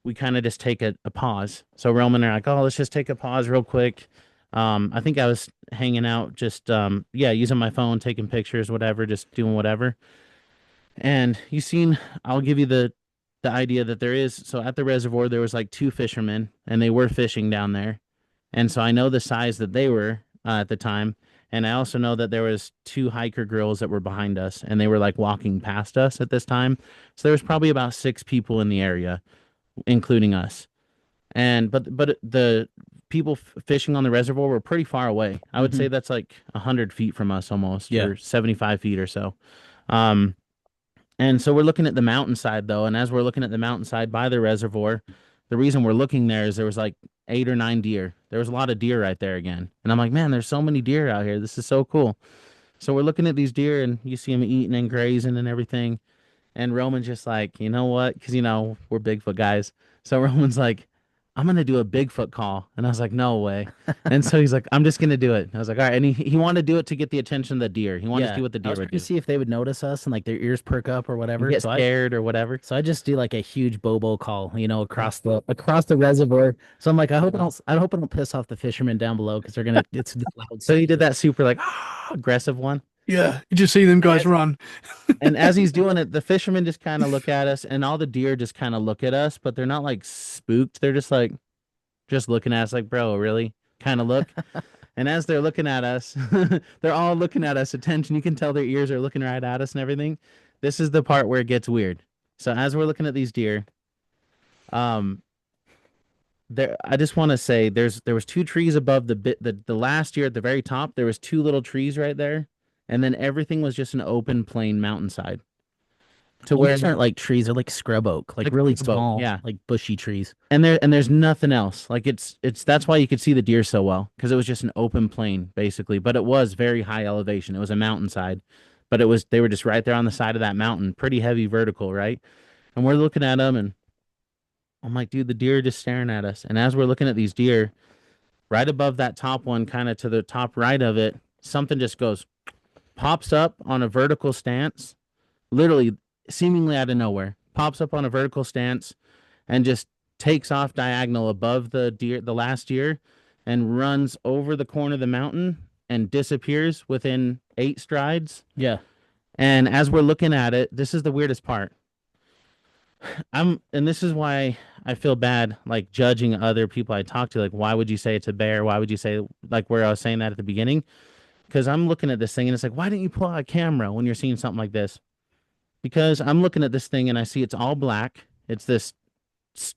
S2: we kind of just take a pause. So Roman and I are like, oh, let's just take a pause real quick. I think I was hanging out, just yeah, using my phone, taking pictures, whatever, just doing whatever. And I'll give you the idea that there is. So at the reservoir, there was like two fishermen, and they were fishing down there. And so I know the size that they were at the time. And I also know that there was two hiker girls that were behind us, and they were like walking past us at this time. So there was probably about six people in the area, including us. And but the people fishing on the reservoir were pretty far away. I would say that's like 100 feet from us almost,
S3: Yeah.
S2: or 75 feet or so. Um, and so we're looking at the mountainside though, and as we're looking at the mountainside by the reservoir, the reason we're looking there is there was like 8 or 9 deer. There was a lot of deer right there again. And I'm like, man, there's so many deer out here. This is so cool. So we're looking at these deer and you see them eating and grazing and everything. And Roman's just like, you know what? Because, we're Bigfoot guys. So Roman's like, I'm going to do a Bigfoot call. And I was like, no way. And so he's like, I'm just going to do it. And I was like, all right. And he wanted to do it to get the attention of the deer. He wanted to see what the
S3: I
S2: deer
S3: was
S2: would
S3: trying to
S2: do.
S3: see if they would notice us and like their ears perk up or whatever.
S2: Get scared or whatever.
S3: So I just do like a huge bobo call, across the reservoir. So I'm like, I hope I don't piss off the fishermen down below because they're gonna it's loud.
S2: So he did that super like aggressive one.
S1: Yeah, you just see them guys run.
S2: And as he's doing it, the fishermen just kind of look at us, and all the deer just kind of look at us, but they're not like spooked. They're just like, just looking at us like, bro, really? Kind of look. And as they're looking at us, they're all looking at us. Attention. You can tell their ears are looking right at us and everything. This is the part where it gets weird. So as we're looking at these deer, um, I just want to say there was two trees above the last year at the very top. There was two little trees right there, and then everything was just an open plain mountainside. To
S3: Well,
S2: where
S3: these aren't like trees, they're like scrub oak, like
S2: Like
S3: really
S2: scrub oak,
S3: small,
S2: yeah.
S3: like bushy trees.
S2: there's nothing else. Like it's that's why you could see the deer so well because it was just an open plain basically, but it was very high elevation. It was a mountainside, but they were just right there on the side of that mountain, pretty heavy vertical, right? And we're looking at them, and I'm like, dude, the deer are just staring at us. And as we're looking at these deer, right above that top one, kind of to the top right of it, something just pops up on a vertical stance, literally seemingly out of nowhere, pops up on a vertical stance and just takes off diagonal above the last deer, and runs over the corner of the mountain and disappears within 8 strides.
S3: Yeah.
S2: And as we're looking at it, this is the weirdest part. And this is why I feel bad, like judging other people I talk to. Like, why would you say it's a bear? Why would you say, like, where I was saying that at the beginning? Because I'm looking at this thing and it's like, why didn't you pull out a camera when you're seeing something like this? Because I'm looking at this thing and I see it's all black. It's this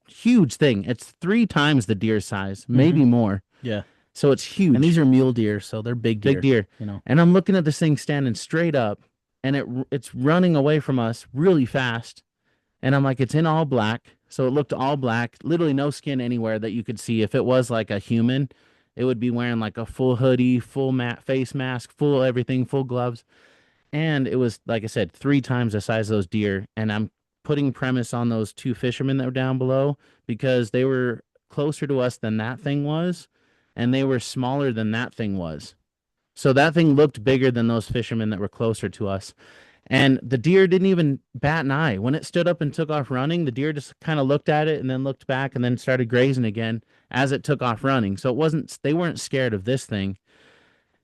S2: huge thing. It's 3 times the deer size, maybe more.
S3: Yeah.
S2: So it's huge.
S3: And these are mule deer, so they're big deer.
S2: Big deer. And I'm looking at this thing standing straight up, and it's running away from us really fast. And I'm like, it's in all black. So it looked all black, literally no skin anywhere that you could see. If it was like a human, it would be wearing like a full hoodie, full face mask, full everything, full gloves. And it was, like I said, 3 times the size of those deer. And I'm putting premise on those two fishermen that were down below because they were closer to us than that thing was, and they were smaller than that thing was. So that thing looked bigger than those fishermen that were closer to us. And the deer didn't even bat an eye. When it stood up and took off running, the deer just kind of looked at it and then looked back and then started grazing again as it took off running. So they weren't scared of this thing.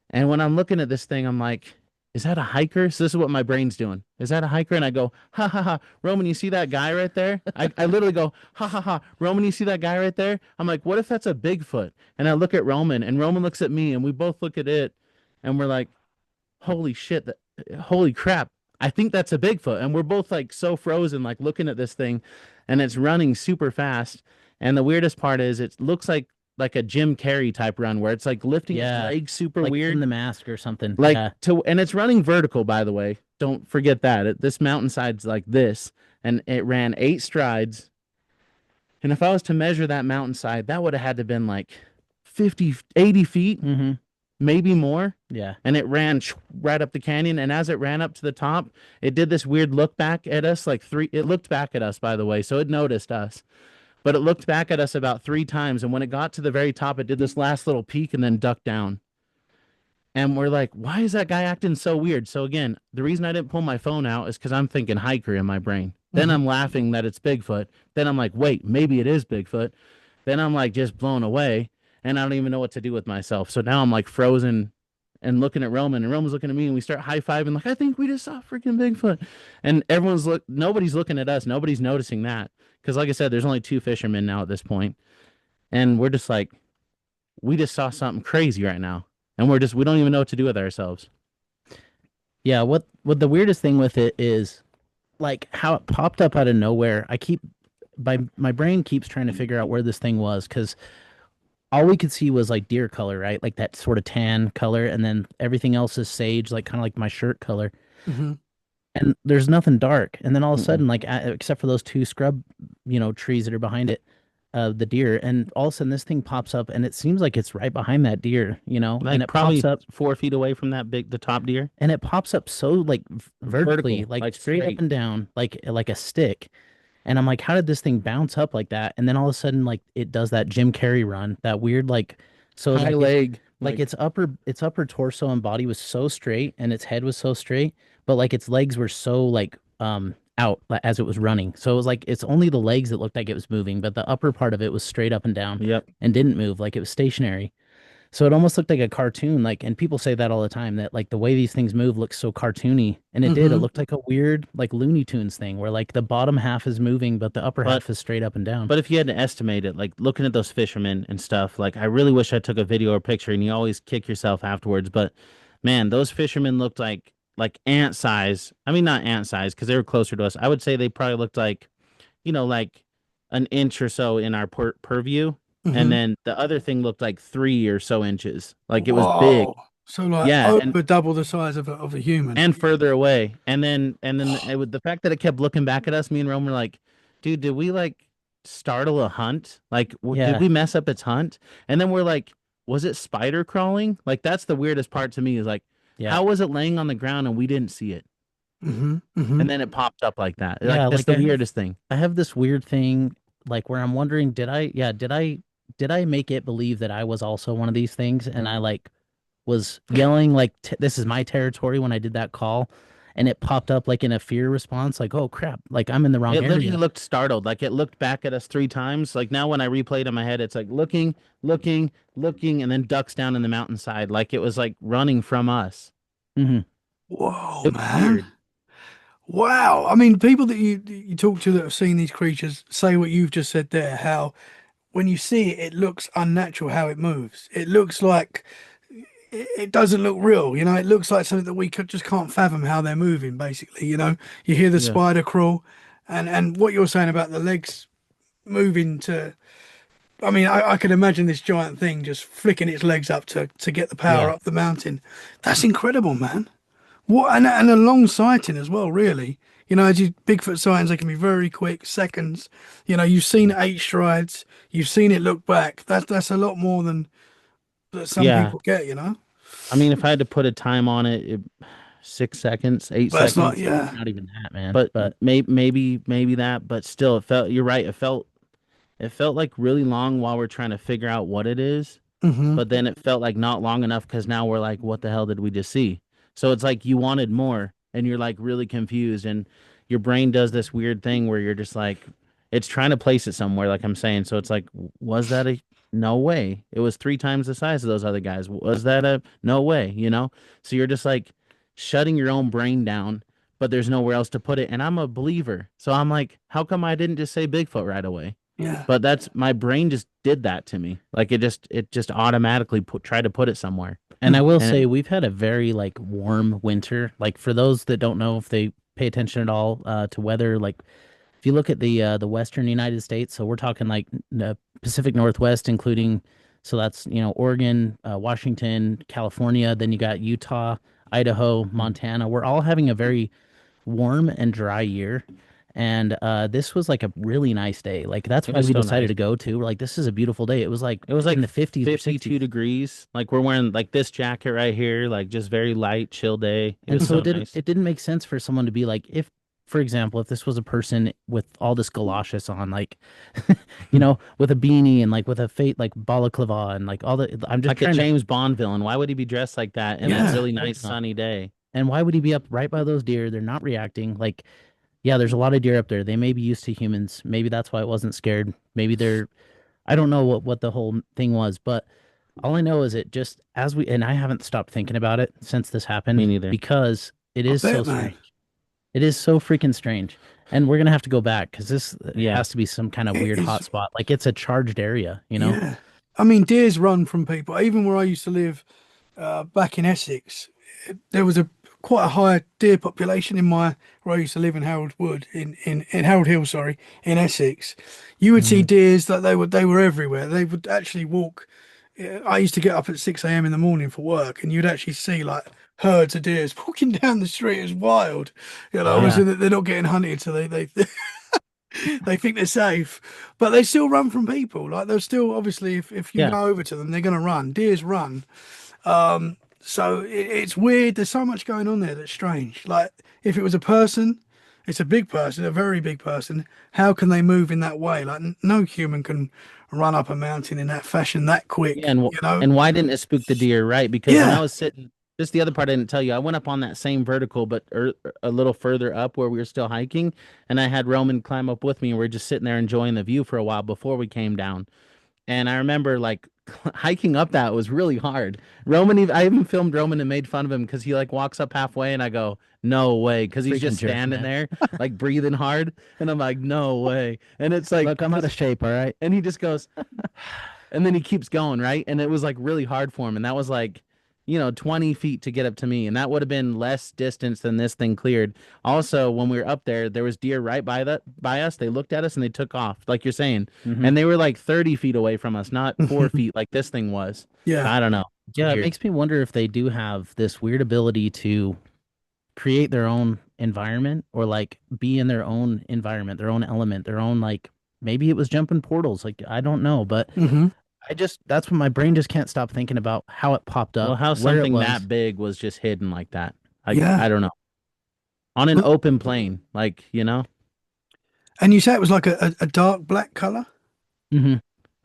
S2: And when I'm looking at this thing, I'm like, is that a hiker? So this is what my brain's doing. Is that a hiker? And I go, ha ha ha, Roman, you see that guy right there? I literally go, ha ha ha, Roman, you see that guy right there? I'm like, what if that's a Bigfoot? And I look at Roman, and Roman looks at me, and we both look at it, and we're like, holy shit, holy crap. I think that's a Bigfoot. And we're both like so frozen, like looking at this thing, and it's running super fast. And the weirdest part is it looks like a Jim Carrey type run where it's like lifting its legs super
S3: like
S2: weird.
S3: in the mask or something.
S2: Like
S3: yeah.
S2: And it's running vertical, by the way. Don't forget that. This mountainside's like this, and it ran 8 strides. And if I was to measure that mountainside, that would have had to been like 50, 80 feet, maybe more.
S3: Yeah.
S2: And it ran right up the canyon. And as it ran up to the top, it did this weird look back at us, it looked back at us, by the way. So it noticed us. But it looked back at us about 3 times. And when it got to the very top, it did this last little peek and then ducked down. And we're like, why is that guy acting so weird? So again, the reason I didn't pull my phone out is because I'm thinking hiker in my brain. Then I'm laughing that it's Bigfoot. Then I'm like, wait, maybe it is Bigfoot. Then I'm like just blown away. And I don't even know what to do with myself. So now I'm like frozen and looking at Roman, and Roman's looking at me, and we start high-fiving like, I think we just saw freaking Bigfoot. And nobody's looking at us. Nobody's noticing that. Because like I said, there's only 2 fishermen now at this point. And we're just like, we just saw something crazy right now. And we don't even know what to do with ourselves.
S3: Yeah, what the weirdest thing with it is like how it popped up out of nowhere. I keep my brain keeps trying to figure out where this thing was because all we could see was like deer color, right? Like that sort of tan color, and then everything else is sage, like kind of like my shirt color.
S1: Hmm.
S3: And there's nothing dark. And then all of a
S2: Mm-mm.
S3: sudden, like except for those two scrub, trees that are behind it, the deer, and all of a sudden this thing pops up, and it seems like it's right behind that deer, and
S2: Like
S3: it pops
S2: probably
S3: up,
S2: 4 feet away from the top deer.
S3: and it pops up so like vertically,
S2: Vertical,
S3: like
S2: like
S3: straight up
S2: straight.
S3: and down, like a stick. And I'm like, how did this thing bounce up like that? And then all of a sudden, like it does that Jim Carrey run, that weird like, so
S2: High
S3: like
S2: leg.
S3: like
S2: Like
S3: its upper torso and body was so straight, and its head was so straight, but like its legs were so like out as it was running. So it was like it's only the legs that looked like it was moving, but the upper part of it was straight up and down
S2: yep.
S3: and didn't move, like it was stationary. So it almost looked like a cartoon, like, and people say that all the time, that like the way these things move looks so cartoony. And it did. It
S1: Hmm.
S3: looked like a weird like Looney Tunes thing where like the bottom half is moving, but the upper
S2: But
S3: half is straight up and down.
S2: But if you had to estimate it, like looking at those fishermen and stuff, like I really wish I took a video or picture, and you always kick yourself afterwards. But man, those fishermen looked like ant size. I mean, not ant size because they were closer to us. I would say they probably looked like, like an inch or so in our purview, and
S1: Hmm.
S2: then the other thing looked like 3 or so inches. Like it was big.
S1: Whoa. So like
S2: Yeah,
S1: over double the size of a human.
S2: and further away. And then with the fact that it kept looking back at us, me and Rome were like, dude, did we like startle a hunt? Like, did
S3: Yeah.
S2: we mess up its hunt? And then we're like, was it spider crawling? Like, that's the weirdest part to me is like,
S3: Yeah.
S2: how was it laying on the ground and we didn't see it?
S1: Hmm. Hmm.
S2: And then it popped up like that. Like,
S3: Yeah.
S2: that's
S3: Like
S2: the weirdest thing.
S3: I have this weird thing like where I'm wondering, did I make it believe that I was also one of these things? And I like was yelling like this is my territory when I did that call, and it popped up like in a fear response, like, oh crap, like I'm in the wrong
S2: It literally
S3: area.
S2: looked startled. Like it looked back at us 3 times. Like now when I replayed in my head, it's like looking, looking, looking, and then ducks down in the mountainside. Like it was like running from us.
S3: Hmm.
S1: Whoa,
S2: It was
S1: man.
S2: weird.
S1: Wow. I mean, people that you talk to that have seen these creatures say what you've just said there, how when you see it, it looks unnatural how it moves. It looks like it doesn't look real, it looks like something that we could just can't fathom how they're moving, basically, You hear the
S2: Yeah.
S1: spider crawl and what you're saying about the legs moving to I mean, I could imagine this giant thing just flicking its legs up to get the power
S3: Yeah.
S1: up the mountain. That's incredible, man. What and a long sighting as well, really. As you Bigfoot sightings, they can be very quick, seconds. You've seen 8 strides, you've seen it look back. That's a lot more than that some
S2: Yeah.
S1: people get.
S2: I mean, if I had to put a time on it, 6 seconds, eight
S1: But it's not,
S2: seconds,
S1: yeah.
S3: Not even that, man.
S2: but
S3: But
S2: maybe that, but still, you're right. It felt like really long while we're trying to figure out what it is.
S1: Hmm.
S2: But then it felt like not long enough because now we're like, what the hell did we just see? So it's like you wanted more and you're like really confused and your brain does this weird thing where you're just like, it's trying to place it somewhere, like I'm saying. So it's like, was that a no way? It was 3 times the size of those other guys. Was that a no way? So you're just like shutting your own brain down, but there's nowhere else to put it. And I'm a believer. So I'm like, how come I didn't just say Bigfoot right away?
S1: Yeah.
S2: But that's my brain just did that to me. Like it just automatically tried to put it somewhere.
S3: and I will
S2: And
S3: say we've had a very like warm winter. Like for those that don't know, if they pay attention at all to weather, like if you look at the Western United States, so we're talking like the Pacific Northwest, including, so that's Oregon, Washington, California. Then you got Utah, Idaho, Montana. We're all having a very warm and dry year. And this was like a really nice day. Like that's
S2: it
S3: why
S2: was
S3: we
S2: so
S3: decided
S2: nice.
S3: to go to. We're like, this is a beautiful day. It was like
S2: It was like
S3: in the 50s or
S2: 52
S3: 60s.
S2: degrees. Like we're wearing like this jacket right here, like just very light, chill day. It
S3: And
S2: was
S3: so
S2: so
S3: it didn't
S2: nice.
S3: it didn't make sense for someone to be like, if, for example, if this was a person with all this galoshes on, like, with a beanie and like with a fate like balaclava and like all the, I'm just
S2: Like a
S3: trying to,
S2: James Bond villain. Why would he be dressed like that in that
S1: Yeah.
S2: really
S3: of
S2: nice
S3: course not.
S2: sunny day?
S3: And why would he be up right by those deer? They're not reacting. Like, yeah, there's a lot of deer up there. They may be used to humans. Maybe that's why it wasn't scared. Maybe I don't know what the whole thing was, but all I know is it just and I haven't stopped thinking about it since this
S2: Me
S3: happened
S2: neither.
S3: because it
S1: I
S3: is so
S1: bet, man.
S3: strange. It is so freaking strange. And we're gonna have to go back because this
S2: Yeah.
S3: has to be some kind of
S1: It
S3: weird
S1: is,
S3: hot spot. Like it's a charged area.
S1: yeah. I mean, deers run from people. Even where I used to live, back in Essex, there was a quite a high deer population in my where I used to live in Harold Wood in Harold Hill, sorry, in Essex. You would see
S3: Hmm.
S1: deers that they were everywhere. They would actually walk. I used to get up at 6 a.m. in the morning for work, and you'd actually see like herds of deers walking down the street. It's wild,
S3: Yeah.
S1: Obviously they're not getting hunted, so they they think they're safe, but they still run from people. Like they'll still obviously if you
S2: Yeah.
S1: go over to them, they're gonna run. Deers run. So it's weird. There's so much going on there that's strange. Like if it was a person, it's a big person, a very big person. How can they move in that way? Like no human can run up a mountain in that fashion that
S2: Yeah,
S1: quick,
S2: and and why didn't it spook the deer, right? Because when I
S1: Yeah.
S2: was sitting, just the other part I didn't tell you, I went up on that same vertical, but a little further up where we were still hiking, and I had Roman climb up with me, and we are just sitting there enjoying the view for a while before we came down. And I remember like hiking up that was really hard. I even filmed Roman and made fun of him because he like walks up halfway, and I go, "No way," because he's
S3: Freaking
S2: just
S3: jerk,
S2: standing
S3: man.
S2: there like breathing hard, and I'm like, "No way," and it's like,
S3: Look, I'm out of shape, all right?
S2: and he just goes, and then he keeps going, right? And it was like really hard for him. And that was like, 20 feet to get up to me. And that would have been less distance than this thing cleared. Also, when we were up there was deer right by us. They looked at us and they took off, like you're saying.
S3: Hmm.
S2: And they were like 30 feet away from us, not 4 feet like this thing was. So
S1: Yeah.
S2: I don't know. It's
S3: Yeah, it
S2: weird.
S3: makes me wonder if they do have this weird ability to create their own environment or like be in their own environment, their own element, their own like maybe it was jumping portals. Like I don't know, but
S1: Hmm.
S3: that's when my brain just can't stop thinking about how it popped
S2: Well,
S3: up,
S2: how
S3: where it
S2: something
S3: was.
S2: that big was just hidden like that. I
S1: Yeah.
S2: don't know. On an open plain, like.
S1: And you say it was like a dark black color?
S3: Hmm.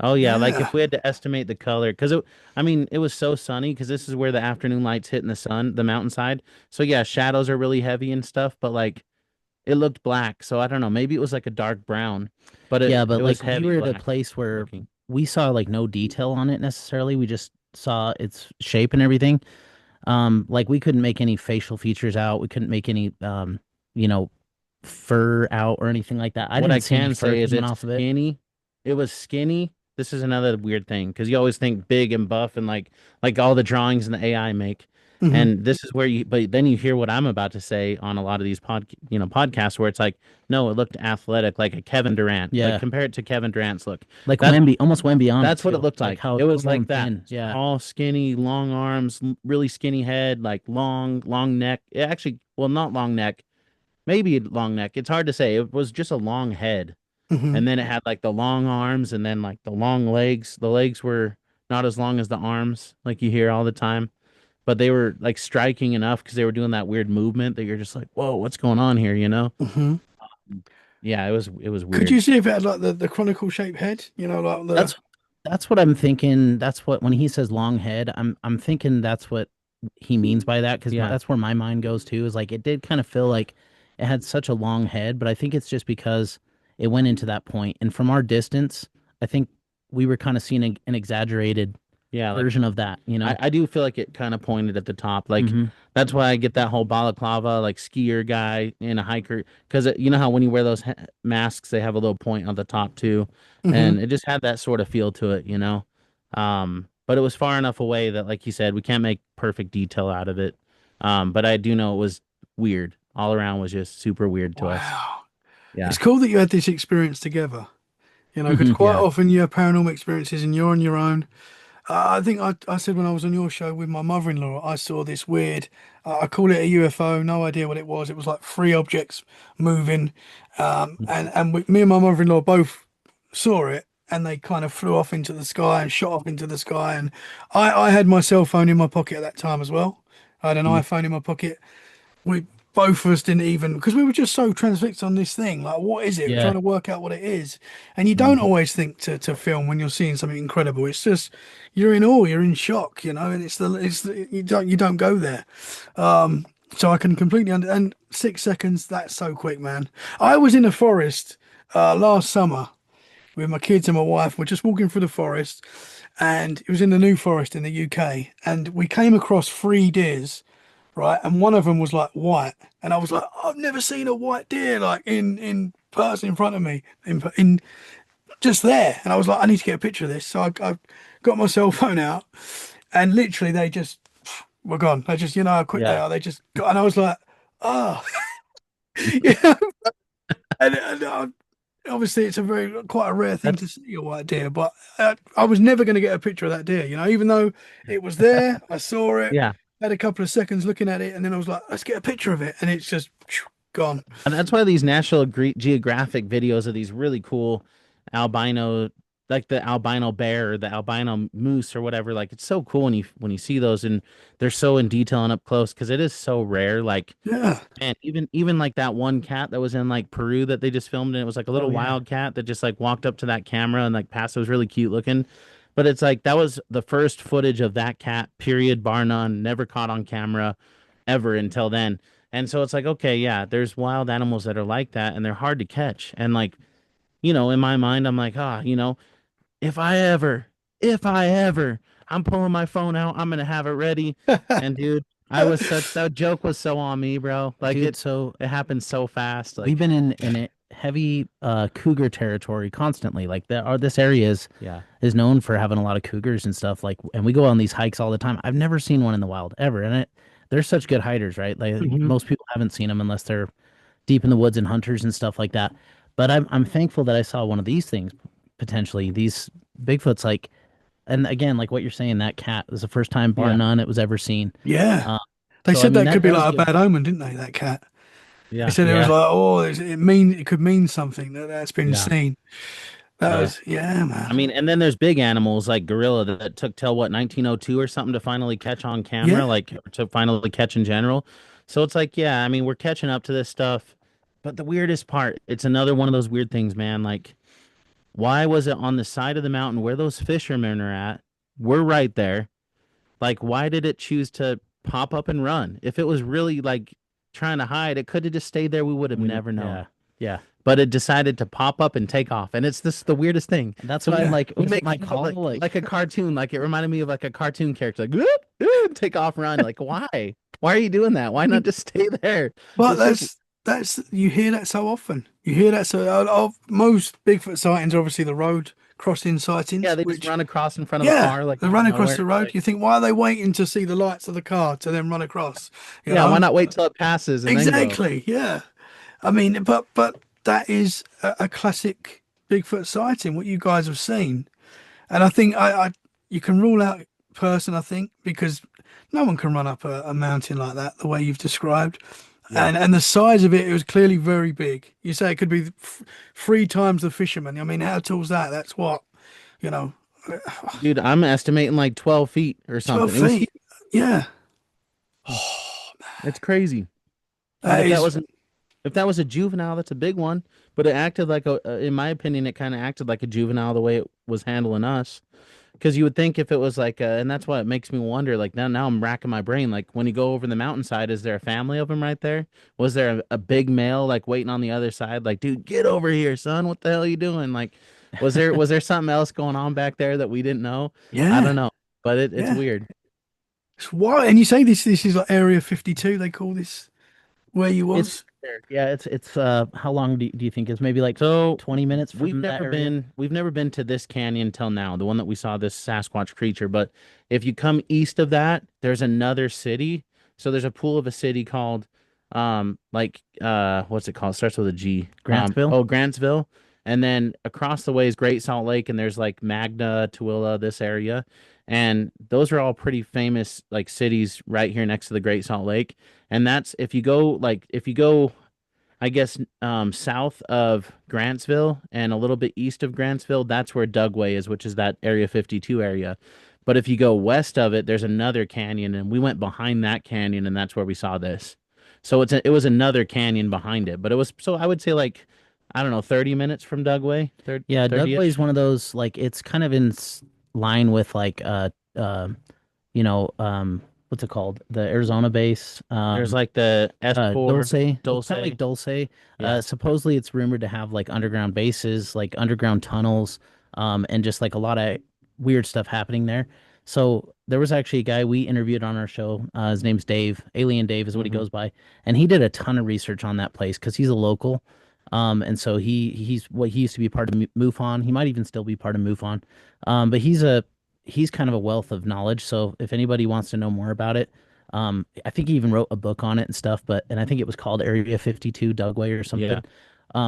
S2: Oh yeah, like if
S1: Yeah.
S2: we had to estimate the color, because I mean, it was so sunny because this is where the afternoon light's hitting the sun, the mountainside. So yeah, shadows are really heavy and stuff, but like it looked black. So I don't know, maybe it was like a dark brown, but
S3: Yeah,
S2: it
S3: but
S2: was
S3: like we
S2: heavy
S3: were at a
S2: black
S3: place where
S2: looking.
S3: we saw like no detail on it necessarily. We just saw its shape and everything. Like we couldn't make any facial features out. We couldn't make any you know, fur out or anything like that. I
S2: What I
S3: didn't see any
S2: can
S3: fur
S2: say is
S3: coming
S2: it's
S3: off of it.
S2: skinny. It was skinny. This is another weird thing because you always think big and buff and like all the drawings in the AI make.
S1: Hmm.
S2: And this is where but then you hear what I'm about to say on a lot of these podcasts where it's like, no, it looked athletic, like a Kevin Durant. Like
S3: Yeah,
S2: compare it to Kevin Durant's look.
S3: like
S2: That
S3: Wemby, almost Wemby
S2: that's what it
S3: too.
S2: looked
S3: Like
S2: like.
S3: how
S2: It was
S3: normal
S2: like
S3: and
S2: that.
S3: thin. Yeah.
S2: Tall, skinny, long arms, really skinny head, like long neck. It actually, well, not long neck, maybe long neck. It's hard to say. It was just a long head.
S1: Hmm.
S2: And then it had like the long arms and then like the long legs. The legs were not as long as the arms, like you hear all the time, but they were like striking enough because they were doing that weird movement that you're just like, whoa, what's going on here, you know?
S1: Hmm.
S2: Yeah, it was
S1: Could you
S2: weird.
S1: see if it had like the chronicle shaped head? Like the
S3: That's that's what I'm thinking. That's what when he says long head, I'm thinking that's what he means by that because
S2: Yeah.
S3: that's where my mind goes to. Is like it did kind of feel like it had such a long head, but I think it's just because it went into that point. And from our distance, I think we were kind of seeing an exaggerated
S2: Yeah, like
S3: version of that. You know?
S2: I do feel like it kind of pointed at the top. Like
S3: Hmm.
S2: that's why I get that whole balaclava, like skier guy and a hiker, because you know how when you wear those masks, they have a little point on the top too,
S1: Hmm.
S2: and it just had that sort of feel to it, you know. But it was far enough away that, like you said, we can't make perfect detail out of it. But I do know it was weird. All around was just super weird to us.
S1: Wow.
S2: Yeah.
S1: It's cool that you had this experience together, because
S3: Hmm.
S1: quite
S3: Yeah.
S1: often you have paranormal experiences and you're on your own. I think I said when I was on your show with my mother-in-law, I saw this weird, I call it a UFO, no idea what it was. It was like three objects moving. Me and my mother-in-law both saw it and they kind of flew off into the sky and shot off into the sky. And I had my cell phone in my pocket at that time as well. I had an
S3: Mhm.
S1: iPhone in my pocket. We both of us didn't even because we were just so transfixed on this thing. Like, what is it? Trying
S3: Yeah.
S1: to work out what it is. And you don't
S3: Mhm.
S1: always think to film when you're seeing something incredible. It's just you're in awe, you're in shock, and you don't go there. So I can completely and 6 seconds, that's so quick, man. I was in a forest last summer with my kids and my wife. We're just walking through the forest, and it was in the New Forest in the UK, and we came across three deers, right? And one of them was like white, and I was like, I've never seen a white deer like in person in front of me, in just there. And I was like, I need to get a picture of this. So I got my cell phone out, and literally they just were gone. They just, how quick they
S3: Yeah.
S1: are. They just got, and I was like, oh, yeah. And obviously it's a quite a rare thing to
S3: That's
S1: see a white deer, but I was never going to get a picture of that deer, even though it was there. I saw it,
S2: Yeah.
S1: had a couple of seconds looking at it, and then I was like, let's get a picture of it, and it's just gone.
S2: And that's why these National Geographic videos of these really cool albino, like the albino bear or the albino moose or whatever, like it's so cool when you see those and they're so in detail and up close because it is so rare. Like,
S1: Yeah.
S2: man, even like that one cat that was in like Peru that they just filmed and it was like a
S3: oh
S2: little
S3: yeah.
S2: wild cat that just like walked up to that camera and like passed. It was really cute looking. But it's like that was the first footage of that cat, period, bar none, never caught on camera ever until then. And so it's like, okay, yeah, there's wild animals that are like that and they're hard to catch. And like, in my mind, I'm like, if I ever, if I ever, I'm pulling my phone out, I'm gonna have it ready. And dude, that joke was so on me, bro. Like
S3: Dude, so
S2: it happened so fast.
S3: we've
S2: Like,
S3: been in a heavy cougar territory constantly. Like this area
S2: yeah.
S3: is known for having a lot of cougars and stuff. Like, and we go on these hikes all the time. I've never seen one in the wild ever, and they're such good hiders, right? Like
S2: Hmm.
S3: most people haven't seen them unless they're deep in the woods and hunters and stuff like that. But I'm thankful that I saw one of these things potentially. These Bigfoots, like, and again, like what you're saying, that cat was the first time, bar
S2: Yeah.
S3: none, it was ever seen.
S1: Yeah.
S3: Uh,
S1: They
S3: so I
S1: said
S3: mean
S1: that
S3: that
S1: could be
S3: does
S1: like a
S3: give,
S1: bad omen, didn't they? That cat. They
S2: Yeah.
S1: said it was
S3: yeah,
S1: like, it could mean something that's been
S3: yeah,
S1: seen. That
S2: Yeah.
S1: was, yeah,
S2: I
S1: man.
S2: mean, and then there's big animals like gorilla that took till what 1902 or something to finally catch on camera,
S1: Yeah.
S2: like to finally catch in general. So it's like, yeah, I mean, we're catching up to this stuff. But the weirdest part, it's another one of those weird things, man. Like, why was it on the side of the mountain where those fishermen are at? We're right there. Like, why did it choose to pop up and run? If it was really like trying to hide, it could have just stayed there. We would have never known.
S3: yeah, yeah.
S2: But it decided to pop up and take off, and it's this the weirdest thing.
S3: That's
S2: So
S3: why I'm
S1: Yeah.
S3: like,
S2: we
S3: was it
S2: make
S3: my
S2: fun of
S3: call?
S2: it like a cartoon. Like it reminded me of like a cartoon character, like whoop, whoop, take off, run. Like why? Why are you doing that? Why not just stay there?
S1: But
S2: It's just
S1: you hear that so often. You hear that of most Bigfoot sightings, are obviously the road crossing
S2: yeah,
S1: sightings,
S2: they just
S1: which
S2: run across in front of a
S1: yeah,
S2: car like
S1: they
S2: out of
S1: run across
S2: nowhere.
S1: the
S2: It's
S1: road.
S2: like
S1: You think, why are they waiting to see the lights of the car to then run across? You
S2: yeah, why
S1: know?
S2: not wait till it passes and then go?
S1: Exactly. Yeah. I mean, but that is a classic Bigfoot sighting. What you guys have seen, and I think I you can rule out person. I think because no one can run up a mountain like that the way you've described,
S2: Yeah,
S1: and the size of it, it was clearly very big. You say it could be 3 times the fisherman. I mean, how tall's that? That's what you know,
S2: dude, I'm estimating like 12 feet or
S1: 12
S2: something. It was huge.
S1: feet. Yeah.
S2: It's crazy. And
S1: That is.
S2: if that was a juvenile, that's a big one. But it acted like in my opinion, it kind of acted like a juvenile the way it was handling us. Because you would think if it was like, and that's why it makes me wonder. Like now I'm racking my brain. Like when you go over the mountainside, is there a family of them right there? Was there a big male like waiting on the other side? Like, dude, get over here, son. What the hell are you doing? Like, was there something else going on back there that we didn't know? I don't
S1: Yeah.
S2: know, but it's
S1: Yeah.
S2: weird.
S1: It's wild. And you say this is like Area 52. They call this where you
S3: it's
S1: was.
S3: yeah, it's how long do you think it's maybe like
S2: So
S3: 20 minutes from that area?
S2: we've never been to this canyon till now, the one that we saw this Sasquatch creature. But if you come east of that, there's another city. So there's a pool of a city called what's it called? It starts with a G.
S3: Grantsville?
S2: Grantsville. And then across the way is Great Salt Lake, and there's like Magna, Tooele, this area. And those are all pretty famous like cities right here next to the Great Salt Lake. And that's if you go I guess south of Grantsville and a little bit east of Grantsville, that's where Dugway is, which is that Area 52 area. But if you go west of it, there's another canyon, and we went behind that canyon, and that's where we saw this. So it was another canyon behind it, but it was so I would say like I don't know 30 minutes from Dugway,
S3: Yeah,
S2: 30
S3: Dugway is
S2: ish.
S3: one of those like it's kind of in line with like you know what's it called? The Arizona base.
S2: There's like the
S3: Dulce.
S2: S4
S3: It's
S2: Dulce.
S3: kind of like Dulce.
S2: Yeah.
S3: Supposedly it's rumored to have like underground bases, like underground tunnels, and just like a lot of weird stuff happening there. So there was actually a guy we interviewed on our show. His name's Dave. Alien Dave is what he
S2: Hmm.
S3: goes by, and he did a ton of research on that place because he's a local. And so he used to be part of MUFON. He might even still be part of MUFON. But he's kind of a wealth of knowledge. So if anybody wants to know more about it, I think he even wrote a book on it and stuff, and I think it was called Area 52 Dugway or
S2: Yeah.
S3: something.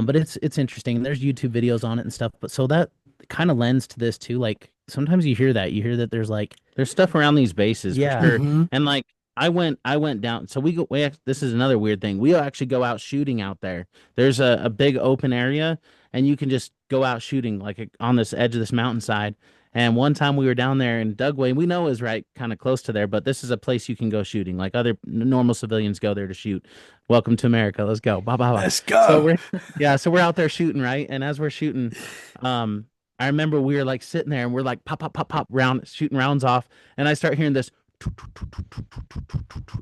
S3: But it's interesting. There's YouTube videos on it and stuff. But so that kind of lends to this too. Like sometimes you hear that there's like,
S2: There's stuff around these bases for
S3: yeah,
S2: sure.
S1: Hmm.
S2: And like I went down. So this is another weird thing. We actually go out shooting out there. There's a big open area and you can just go out shooting like on this edge of this mountainside. And one time we were down there in Dugway, we know is right kind of close to there, but this is a place you can go shooting. Like other normal civilians go there to shoot. Welcome to America. Let's go. Blah blah blah.
S1: Let's
S2: So
S1: go.
S2: we're yeah, so we're out there shooting, right? And as we're shooting, I remember we were like sitting there and we're like pop, pop, pop, pop, round shooting rounds off, and I start hearing this,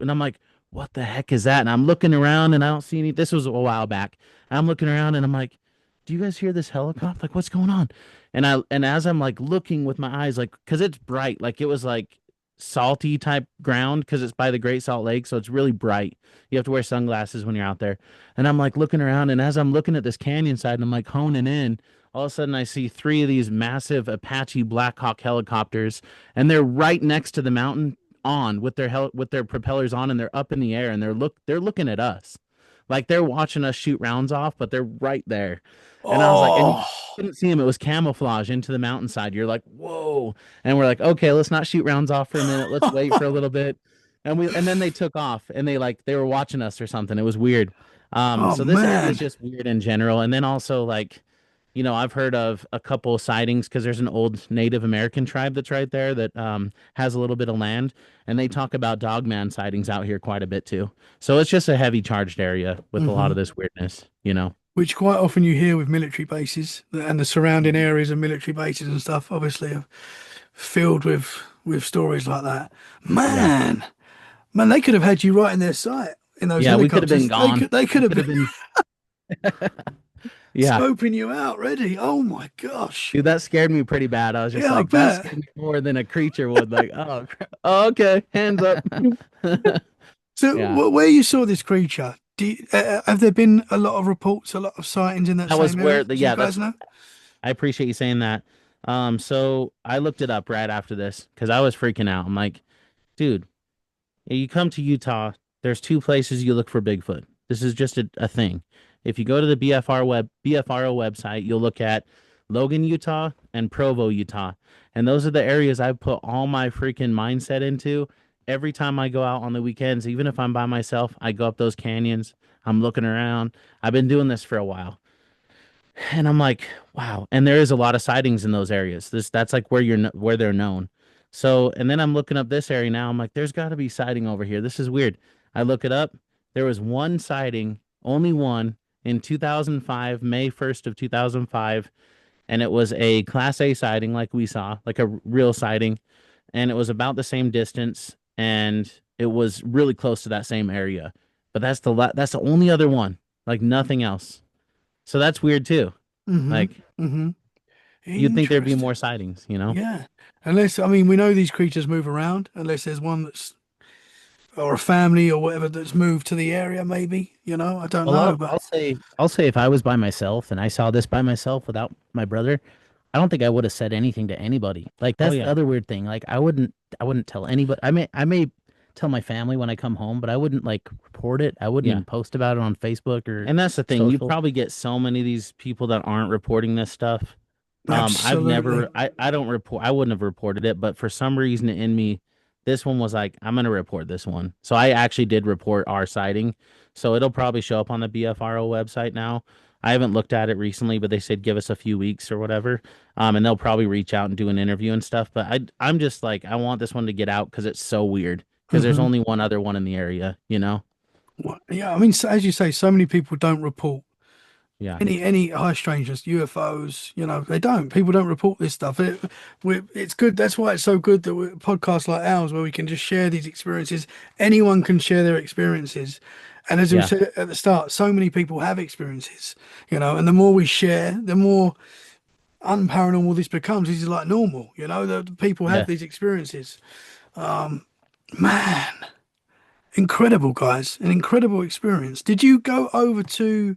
S2: and I'm like, what the heck is that? And I'm looking around and I don't see any. This was a while back. I'm looking around and I'm like, do you guys hear this helicopter? Like, what's going on? And as I'm like looking with my eyes, like, because it's bright, like it was like salty type ground because it's by the Great Salt Lake, so it's really bright. You have to wear sunglasses when you're out there. And I'm like looking around, and as I'm looking at this canyon side, and I'm like honing in, all of a sudden I see three of these massive Apache Black Hawk helicopters, and they're right next to the mountain on with with their propellers on, and they're up in the air, and they're looking at us. Like they're watching us shoot rounds off, but they're right there. And I was like, and you
S1: Oh,
S2: couldn't see them. It was camouflage into the mountainside. You're like, whoa. And we're like, okay, let's not shoot rounds off for a minute. Let's wait for a little bit. And then they took off and they were watching us or something. It was weird.
S1: oh
S2: So this area is
S1: man.
S2: just weird in general. And then also like, I've heard of a couple of sightings because there's an old Native American tribe that's right there that has a little bit of land, and they talk about dogman sightings out here quite a bit too. So it's just a heavy charged area with a lot
S1: Hmm.
S2: of this weirdness.
S1: Which quite often you hear with military bases and the surrounding areas of military bases and stuff, obviously are filled with stories like that.
S2: Yeah.
S1: Man, man, they could have had you right in their sight in those
S2: Yeah, we could have been
S1: helicopters.
S2: gone.
S1: They could
S2: We
S1: have
S2: could
S1: been
S2: have been, yeah.
S1: scoping you out, ready. Oh my gosh.
S2: Dude, that scared me pretty bad. I was just
S1: Yeah, I
S2: like, that
S1: bet.
S2: scared me more than a creature would. Like, oh, oh, okay, hands up.
S1: So,
S2: Yeah,
S1: where you saw this creature, have there been a lot of reports, a lot of sightings in that
S2: that was
S1: same
S2: where
S1: area?
S2: the
S1: Do you
S2: yeah.
S1: guys
S2: That's
S1: know?
S2: I appreciate you saying that. So I looked it up right after this because I was freaking out. I'm like, dude, you come to Utah, there's two places you look for Bigfoot. This is just a thing. If you go to the BFRO website, you'll look at Logan, Utah and Provo, Utah. And those are the areas I put all my freaking mindset into. Every time I go out on the weekends, even if I'm by myself, I go up those canyons. I'm looking around. I've been doing this for a while. And I'm like, wow. And there is a lot of sightings in those areas. That's like where they're known. So, and then I'm looking up this area now. I'm like, there's got to be sighting over here. This is weird. I look it up. There was one sighting, only one in 2005, May 1st of 2005, and it was a Class A sighting like we saw, like a real sighting, and it was about the same distance and it was really close to that same area. But that's the only other one, like nothing else. So that's weird too.
S1: Mm-hmm.
S2: Like
S1: Mm-hmm.
S2: you'd think there'd be
S1: Interesting.
S2: more sightings?
S1: Yeah. Unless, I mean, we know these creatures move around, unless there's one that's, or a family or whatever that's moved to the area, maybe, I don't
S3: well,
S1: know, but
S3: I'll say if I was by myself and I saw this by myself without my brother, I don't think I would have said anything to anybody. Like
S2: Oh
S3: that's the
S2: yeah.
S3: other weird thing. Like I wouldn't tell anybody. I may tell my family when I come home, but I wouldn't like report it. I
S2: Yeah.
S3: wouldn't post about it on Facebook or
S2: And that's the thing. You
S3: social.
S2: probably get so many of these people that aren't reporting this stuff. I've
S1: absolutely.
S2: never I don't report I wouldn't have reported it, but for some reason in me, this one was like, I'm gonna report this one. So I actually did report our sighting. So it'll probably show up on the BFRO website now. I haven't looked at it recently, but they said give us a few weeks or whatever. And they'll probably reach out and do an interview and stuff. But I'm just like, I want this one to get out because it's so weird. Because there's
S1: Hmm.
S2: only one other one in the area?
S1: Yeah, I mean, as you say, so many people don't report
S2: Yeah.
S1: any high strangers, UFOs, they don't. People don't report this stuff. It's good. That's why it's so good that we're podcasts like ours where we can just share these experiences. Anyone can share their experiences. And as we
S2: Yeah.
S1: said at the start, so many people have experiences, and the more we share, the more unparanormal this becomes. This is like normal, the people have
S2: Yeah.
S1: these experiences. Man, incredible, guys. An incredible experience. Did you go over to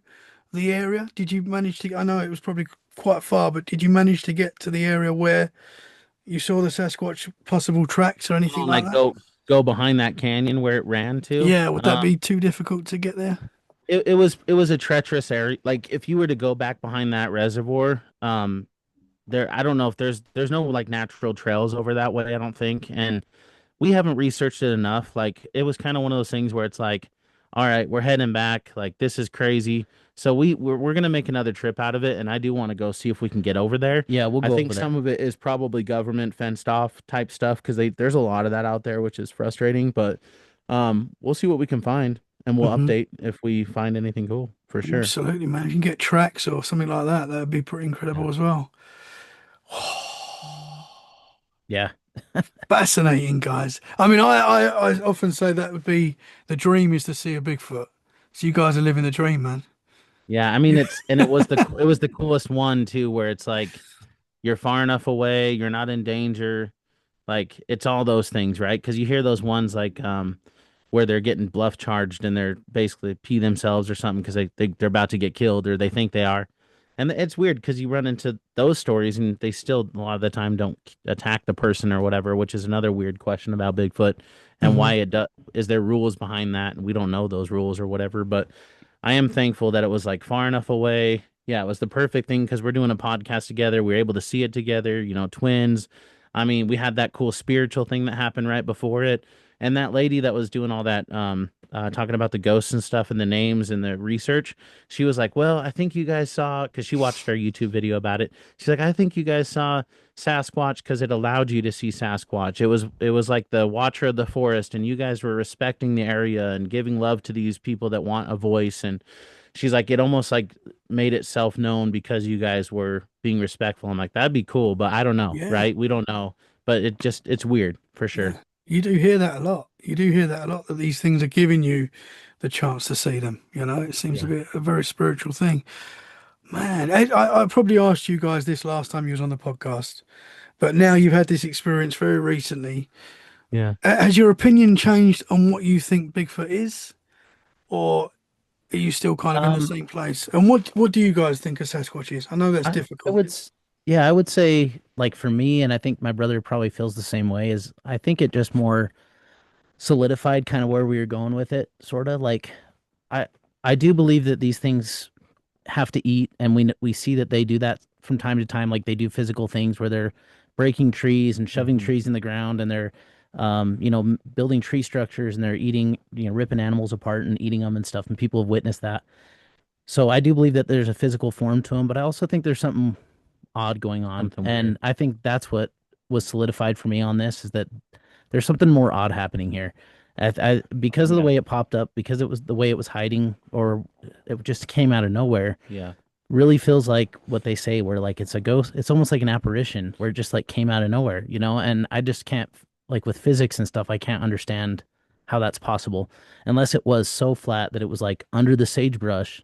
S1: the area? Did you manage to? I know it was probably quite far, but did you manage to get to the area where you saw the Sasquatch possible tracks or anything
S2: Oh,
S1: like
S2: like
S1: that?
S2: go behind that canyon where it ran to.
S1: Yeah, would that be too difficult to get there?
S2: It was a treacherous area. Like if you were to go back behind that reservoir, there I don't know if there's no like natural trails over that way, I don't think. And we haven't researched it enough. Like it was kind of one of those things where it's like, all right, we're heading back. Like this is crazy. So we're gonna make another trip out of it, and I do want to go see if we can get over there.
S3: Yeah, we'll
S2: I
S3: go
S2: think
S3: over there.
S2: some of it is probably government fenced off type stuff because there's a lot of that out there, which is frustrating. But we'll see what we can find, and we'll
S1: Hmm.
S2: update if we find anything cool for sure.
S1: Absolutely, man. If you can get tracks or something like that, that would be pretty
S3: Yeah.
S1: incredible as well.
S3: Yeah.
S1: Fascinating, guys. I mean, I often say that would be the dream is to see a Bigfoot. So you guys are living the dream, man.
S2: Yeah, I mean it was the coolest one too, where it's like you're far enough away, you're not in danger. Like it's all those things, right? Because you hear those ones like where they're getting bluff charged and they're basically pee themselves or something because they're about to get killed or they think they are. And it's weird because you run into those stories and they still a lot of the time don't attack the person or whatever, which is another weird question about Bigfoot and
S1: Hmm.
S2: why it does. Is there rules behind that? And we don't know those rules or whatever. But I am thankful that it was like far enough away. Yeah, it was the perfect thing because we're doing a podcast together. We were able to see it together, twins. I mean, we had that cool spiritual thing that happened right before it. And that lady that was doing all that, talking about the ghosts and stuff and the names and the research, she was like, "Well, I think you guys saw," because she watched our YouTube video about it. She's like, "I think you guys saw Sasquatch because it allowed you to see Sasquatch. It was like the watcher of the forest, and you guys were respecting the area and giving love to these people that want a voice." And she's like, "It almost like made itself known because you guys were being respectful." I'm like, "That'd be cool, but I don't know,
S1: Yeah,
S2: right? We don't know." But it's weird for sure.
S1: yeah. You do hear that a lot. You do hear that a lot, that these things are giving you the chance to see them. It seems to
S2: Yeah.
S1: be a very spiritual thing. Man, I probably asked you guys this last time you was on the podcast, but now you've had this experience very recently.
S2: Yeah.
S1: Has your opinion changed on what you think Bigfoot is, or are you still kind of in the
S3: Um,
S1: same place? And what do you guys think a Sasquatch is? I know that's
S3: I
S1: difficult.
S3: would, yeah, I would say like for me, and I think my brother probably feels the same way, is I think it just more solidified kind of where we were going with it, sort of like I I do believe that these things have to eat, and we see that they do that from time to time, like they do physical things where they're breaking trees and shoving
S2: Hmm.
S3: trees in the ground, and they're building tree structures, and they're eating, ripping animals apart and eating them and stuff, and people have witnessed that. So I do believe that there's a physical form to them, but I also think there's something odd going on.
S2: Something
S3: And
S2: weird.
S3: I think that's what was solidified for me on this, is that there's something more odd happening here. Because of the
S2: Yeah.
S3: way it popped up, because it was the way it was hiding, or it just came out of nowhere,
S2: Yeah.
S3: really feels like what they say, where like it's a ghost. It's almost like an apparition where it just like came out of nowhere, and I just can't, like with physics and stuff, I can't understand how that's possible unless it was so flat that it was like under the sagebrush,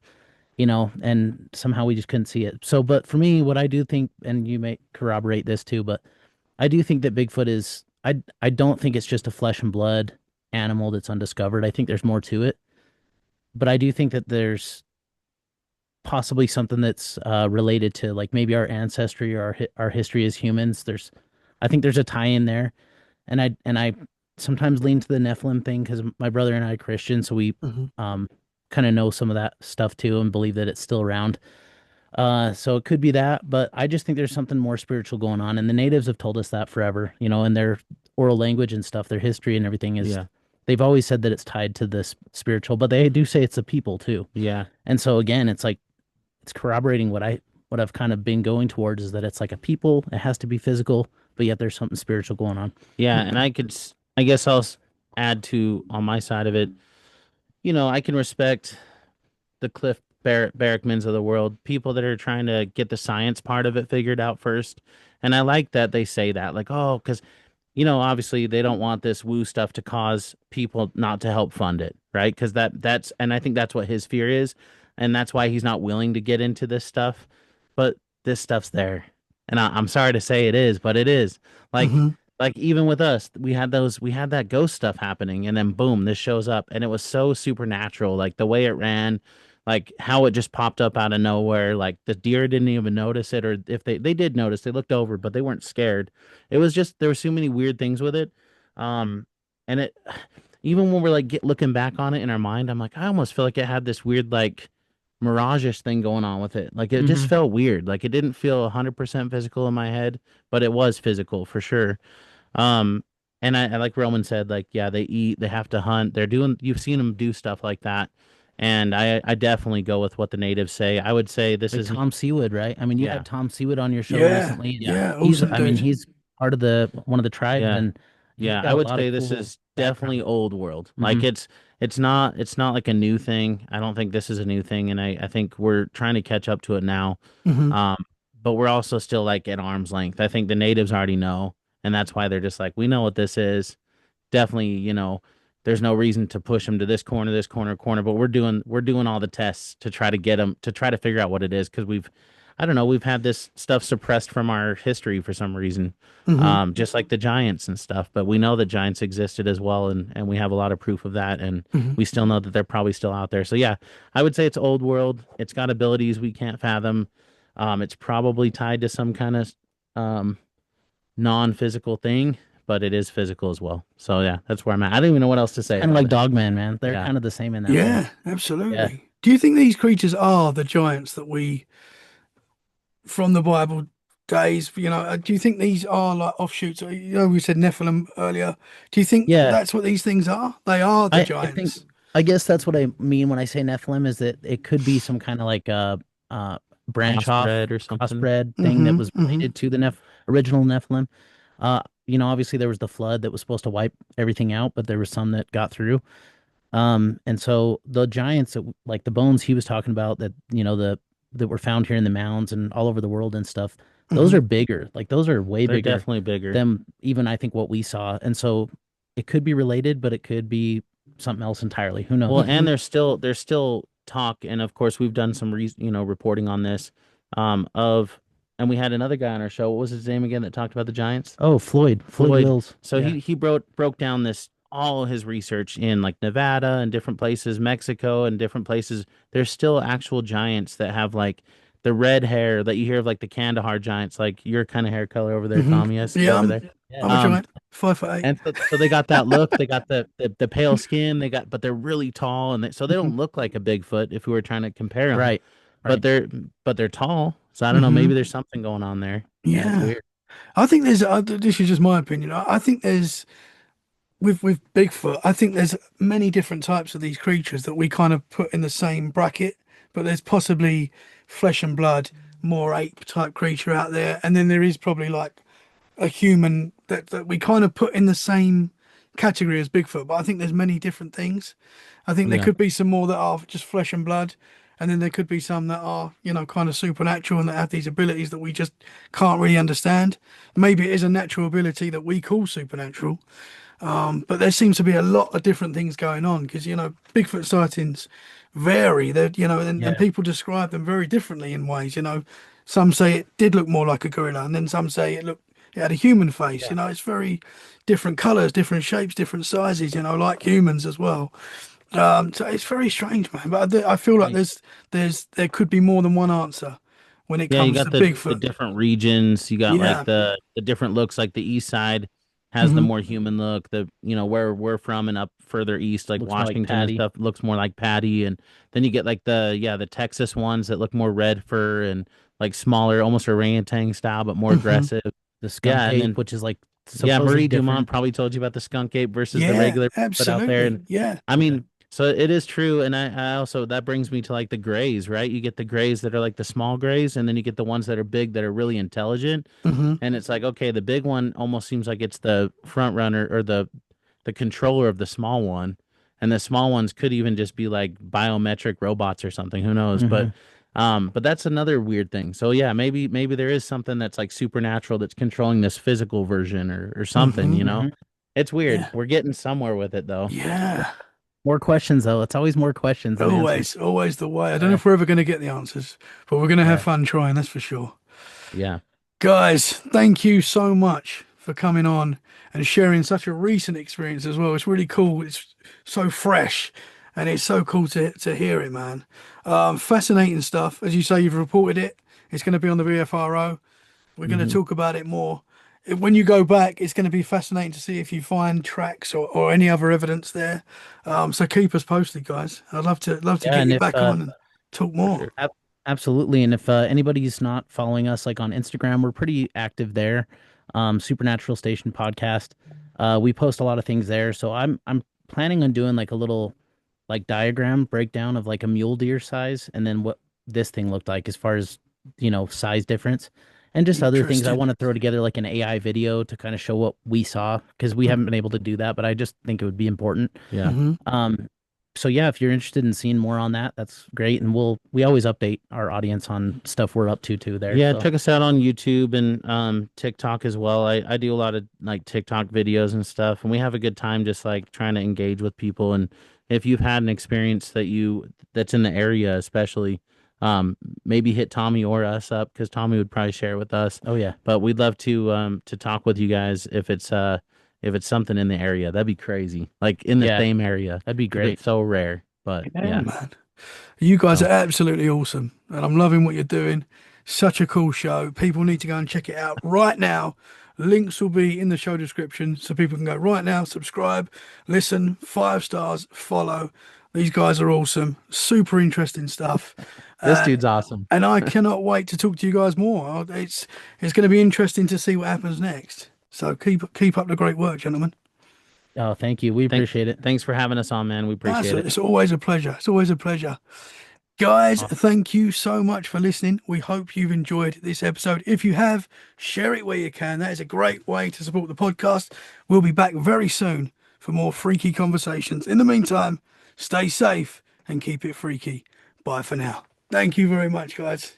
S3: and somehow we just couldn't see it. So, but for me, what I do think, and you may corroborate this too, but I do think that Bigfoot is, I don't think it's just a flesh and blood animal that's undiscovered. I think there's more to it, but I do think that there's possibly something that's related to like maybe our ancestry or our history as humans. I think there's a tie in there, and I sometimes lean to the Nephilim thing because my brother and I are Christian, so we
S1: Hmm.
S3: um kind of know some of that stuff too and believe that it's still around. So it could be that, but I just think there's something more spiritual going on, and the natives have told us that forever, in their oral language and stuff, their history and everything is.
S2: Yeah.
S3: They've always said that it's tied to this spiritual, but they do say it's the people too.
S2: Yeah.
S3: And so again, it's like it's corroborating what I've kind of been going towards, is that it's like a people, it has to be physical, but yet there's something spiritual going on.
S2: Yeah. And I guess add to on my side of it. I can respect the Cliff Barrickmans of the world, people that are trying to get the science part of it figured out first. And I like that they say that, like, oh, because obviously they don't want this woo stuff to cause people not to help fund it, right? Because and I think that's what his fear is, and that's why he's not willing to get into this stuff. But this stuff's there, and I'm sorry to say it is, but it is. Like,
S1: Hmm.
S2: like even with us, we had that ghost stuff happening, and then boom, this shows up, and it was so supernatural, like the way it ran. Like how it just popped up out of nowhere. Like the deer didn't even notice it, or if they did notice, they looked over, but they weren't scared. It was just there were so many weird things with it. Um, and it even when we're like looking back on it in our mind, I'm like, I almost feel like it had this weird like mirage-ish thing going on with it. Like it just
S3: Hmm.
S2: felt weird. Like it didn't feel 100% physical in my head, but it was physical for sure. Um, and I like Roman said, like, yeah, they eat, they have to hunt. They're doing, you've seen them do stuff like that. And I definitely go with what the natives say. I would say this
S3: Like
S2: isn't,
S3: Tom Seawood, right? I mean, you
S2: yeah,
S3: had Tom Seawood on your show
S1: Yeah,
S3: recently, and
S2: yeah,
S1: yeah,
S3: he's,
S1: awesome
S3: I mean,
S1: dude.
S3: he's part of one of the tribes,
S2: yeah.
S3: and he's
S2: Yeah, I
S3: got a
S2: would
S3: lot of
S2: say this
S3: cool
S2: is definitely
S3: background.
S2: old world.
S3: Hmm.
S2: Like it's not like a new thing. I don't think this is a new thing, and I think we're trying to catch up to it now.
S1: Hmm.
S2: Um, but we're also still like at arm's length. I think the natives already know, and that's why they're just like, we know what this is. Definitely, there's no reason to push them to this corner, but we're doing all the tests to try to get them to try to figure out what it is because I don't know, we've had this stuff suppressed from our history for some reason,
S1: Hmm.
S2: just like the giants and stuff. But we know that giants existed as well, and we have a lot of proof of that, and
S1: Hmm.
S2: we still know that they're probably still out there. So yeah, I would say it's old world. It's got abilities we can't fathom. It's probably tied to some kind of um, non-physical thing, but it is physical as well. So yeah, that's where I'm at. I don't even know what else to
S3: It's
S2: say
S3: kind of
S2: about
S3: like
S2: it.
S3: Dogman, man. They're
S2: Yeah.
S3: kind of the same in that way.
S1: Yeah,
S3: Yeah.
S1: absolutely. Do you think these creatures are the giants that we from the Bible days? Do you think these are like offshoots? We said Nephilim earlier. Do you think
S3: Yeah.
S1: that's what these things are? They are the
S3: I think
S1: giants.
S3: I guess that's what I mean when I say Nephilim is that it could be some kind of like uh branch off
S2: Crossbred or something.
S3: crossbred thing that
S1: Hmm.
S3: was
S1: Hmm.
S3: related to the original Nephilim. Obviously there was the flood that was supposed to wipe everything out, but there was some that got through. And so the giants that like the bones he was talking about that, that were found here in the mounds and all over the world and stuff, those
S1: Hmm.
S3: are bigger. Like those are way
S2: They're
S3: bigger
S2: definitely bigger.
S3: than even I think what we saw. And so it could be related, but it could be something else entirely. Who
S2: Well,
S3: knows?
S2: and
S1: Hmm.
S2: there's still talk, and of course we've done some reporting on this, of, and we had another guy on our show. What was his name again that talked about the giants?
S3: Oh, Floyd
S2: Floyd.
S3: Wills.
S2: So
S3: Yeah.
S2: he broke down this all his research in like Nevada and different places, Mexico and different places. There's still actual giants that have like the red hair that you hear of, like the Kandahar giants, like your kind of hair color over there,
S1: Hmm.
S2: Tommy. I see you
S1: Yeah,
S2: over
S1: I'm,
S2: there.
S3: Yeah.
S1: I'm a
S2: Um,
S1: giant. 5'8".
S2: and so they got that look. They got the pale skin. But they're really tall, and so they
S1: Hmm.
S2: don't look like a Bigfoot if we were trying to compare them.
S3: Right.
S2: But
S3: Right.
S2: they're tall. So I don't know.
S1: Hmm.
S2: Maybe there's something going on there. Yeah, it's
S1: Yeah,
S2: weird.
S1: I think there's. This is just my opinion. I think there's with Bigfoot. I think there's many different types of these creatures that we kind of put in the same bracket, but there's possibly flesh and blood, more ape type creature out there, and then there is probably like a human that we kind of put in the same category as Bigfoot. But I think there's many different things. I think there
S2: Yeah.
S1: could be some more that are just flesh and blood, and then there could be some that are, kind of supernatural and that have these abilities that we just can't really understand. Maybe it is a natural ability that we call supernatural. But there seems to be a lot of different things going on because, Bigfoot sightings vary. And
S3: Yeah.
S1: people describe them very differently in ways. Some say it did look more like a gorilla, and then some say it had a human face.
S3: Yeah.
S1: It's very different colors, different shapes, different sizes. Like humans as well. So it's very strange, man. But I feel like
S3: Right.
S1: there could be more than one answer when it
S2: Yeah, you
S1: comes to
S2: got the
S1: Bigfoot.
S2: different regions. You got like
S1: Yeah.
S2: the different looks. Like the east side has the
S1: Hmm.
S2: more human look. The where we're from and up further east, like
S3: Looks more like
S2: Washington and
S3: Patty.
S2: stuff, looks more like Patty. And then you get like the Texas ones that look more red fur and like smaller, almost orangutan style, but more
S1: Hmm.
S2: aggressive.
S3: The skunk
S2: Yeah, and
S3: ape,
S2: then
S3: which is like
S2: yeah,
S3: supposedly
S2: Marie Dumont
S3: different.
S2: probably told you about the skunk ape versus the
S1: Yeah,
S2: regular put out there.
S1: absolutely.
S2: And
S1: Yeah.
S2: I
S3: Yeah.
S2: mean, so it is true. And I also, that brings me to like the grays, right? You get the grays that are like the small grays, and then you get the ones that are big that are really intelligent.
S1: Hmm.
S2: And it's like, okay, the big one almost seems like it's the front runner or the controller of the small one. And the small ones could even just be like biometric robots or something. Who knows? But
S3: Hmm.
S2: that's another weird thing. So yeah, maybe there is something that's like supernatural that's controlling this physical version or something,
S1: Hmm.
S2: you know?
S3: Hmm.
S2: It's weird.
S1: Yeah.
S2: We're getting somewhere with it though.
S1: Yeah.
S3: More questions though. It's always more questions than answers.
S1: Always, always the way. I don't know
S3: Yeah.
S1: if we're ever going to get the answers, but we're going to have
S3: Yeah.
S1: fun trying, that's for sure.
S2: Yeah.
S1: Guys, thank you so much for coming on and sharing such a recent experience as well. It's really cool. It's so fresh and it's so cool to hear it, man. Fascinating stuff. As you say, you've reported it. It's going to be on the BFRO. We're going to
S3: Hmm.
S1: talk about it more. when you go back, it's going to be fascinating to see if you find tracks or any other evidence there. So keep us posted, guys. I'd love to
S3: Yeah,
S1: get
S3: and
S1: you
S3: if
S1: back on and talk
S2: For
S1: more.
S2: sure.
S3: absolutely, and if anybody's not following us like on Instagram, we're pretty active there. Supernatural Station Podcast. We post a lot of things there, so I'm planning on doing like a little like diagram breakdown of like a mule deer size, and then what this thing looked like as far as size difference, and just other things. I
S1: Interesting.
S3: want to throw together like an AI video to kind of show what we saw because we haven't been able to do that, but I just think it would be important.
S2: Yeah.
S1: Hmm.
S3: So yeah, if you're interested in seeing more on that, that's great. And we always update our audience on stuff we're up to too there.
S2: Yeah,
S3: So
S2: check us out on YouTube and TikTok as well. I do a lot of like TikTok videos and stuff, and we have a good time just like trying to engage with people. And if you've had an experience that's in the area, especially, maybe hit Tommy or us up because Tommy would probably share with us.
S3: oh yeah.
S2: But we'd love to talk with you guys if it's something in the area. That'd be crazy. Like in the
S3: Yeah,
S2: same area.
S3: that'd be
S2: 'Cause
S3: great.
S2: it's so rare. But
S1: Yeah,
S2: yeah.
S1: man. You guys
S2: So
S1: are absolutely awesome, and I'm loving what you're doing. Such a cool show. People need to go and check it out right now. Links will be in the show description, so people can go right now, subscribe, listen, 5 stars, follow. These guys are awesome. Super interesting stuff.
S2: this
S1: Uh,
S2: dude's awesome.
S1: and I cannot wait to talk to you guys more. It's going to be interesting to see what happens next. So keep up the great work, gentlemen.
S3: Oh, thank you. We
S2: Thank,
S3: appreciate it.
S2: thanks for having us on, man. We appreciate it.
S1: It's always a pleasure. It's always a pleasure. Guys,
S2: Awesome.
S1: thank you so much for listening. We hope you've enjoyed this episode. If you have, share it where you can. That is a great way to support the podcast. We'll be back very soon for more freaky conversations. In the meantime, stay safe and keep it freaky. Bye for now. Thank you very much, guys.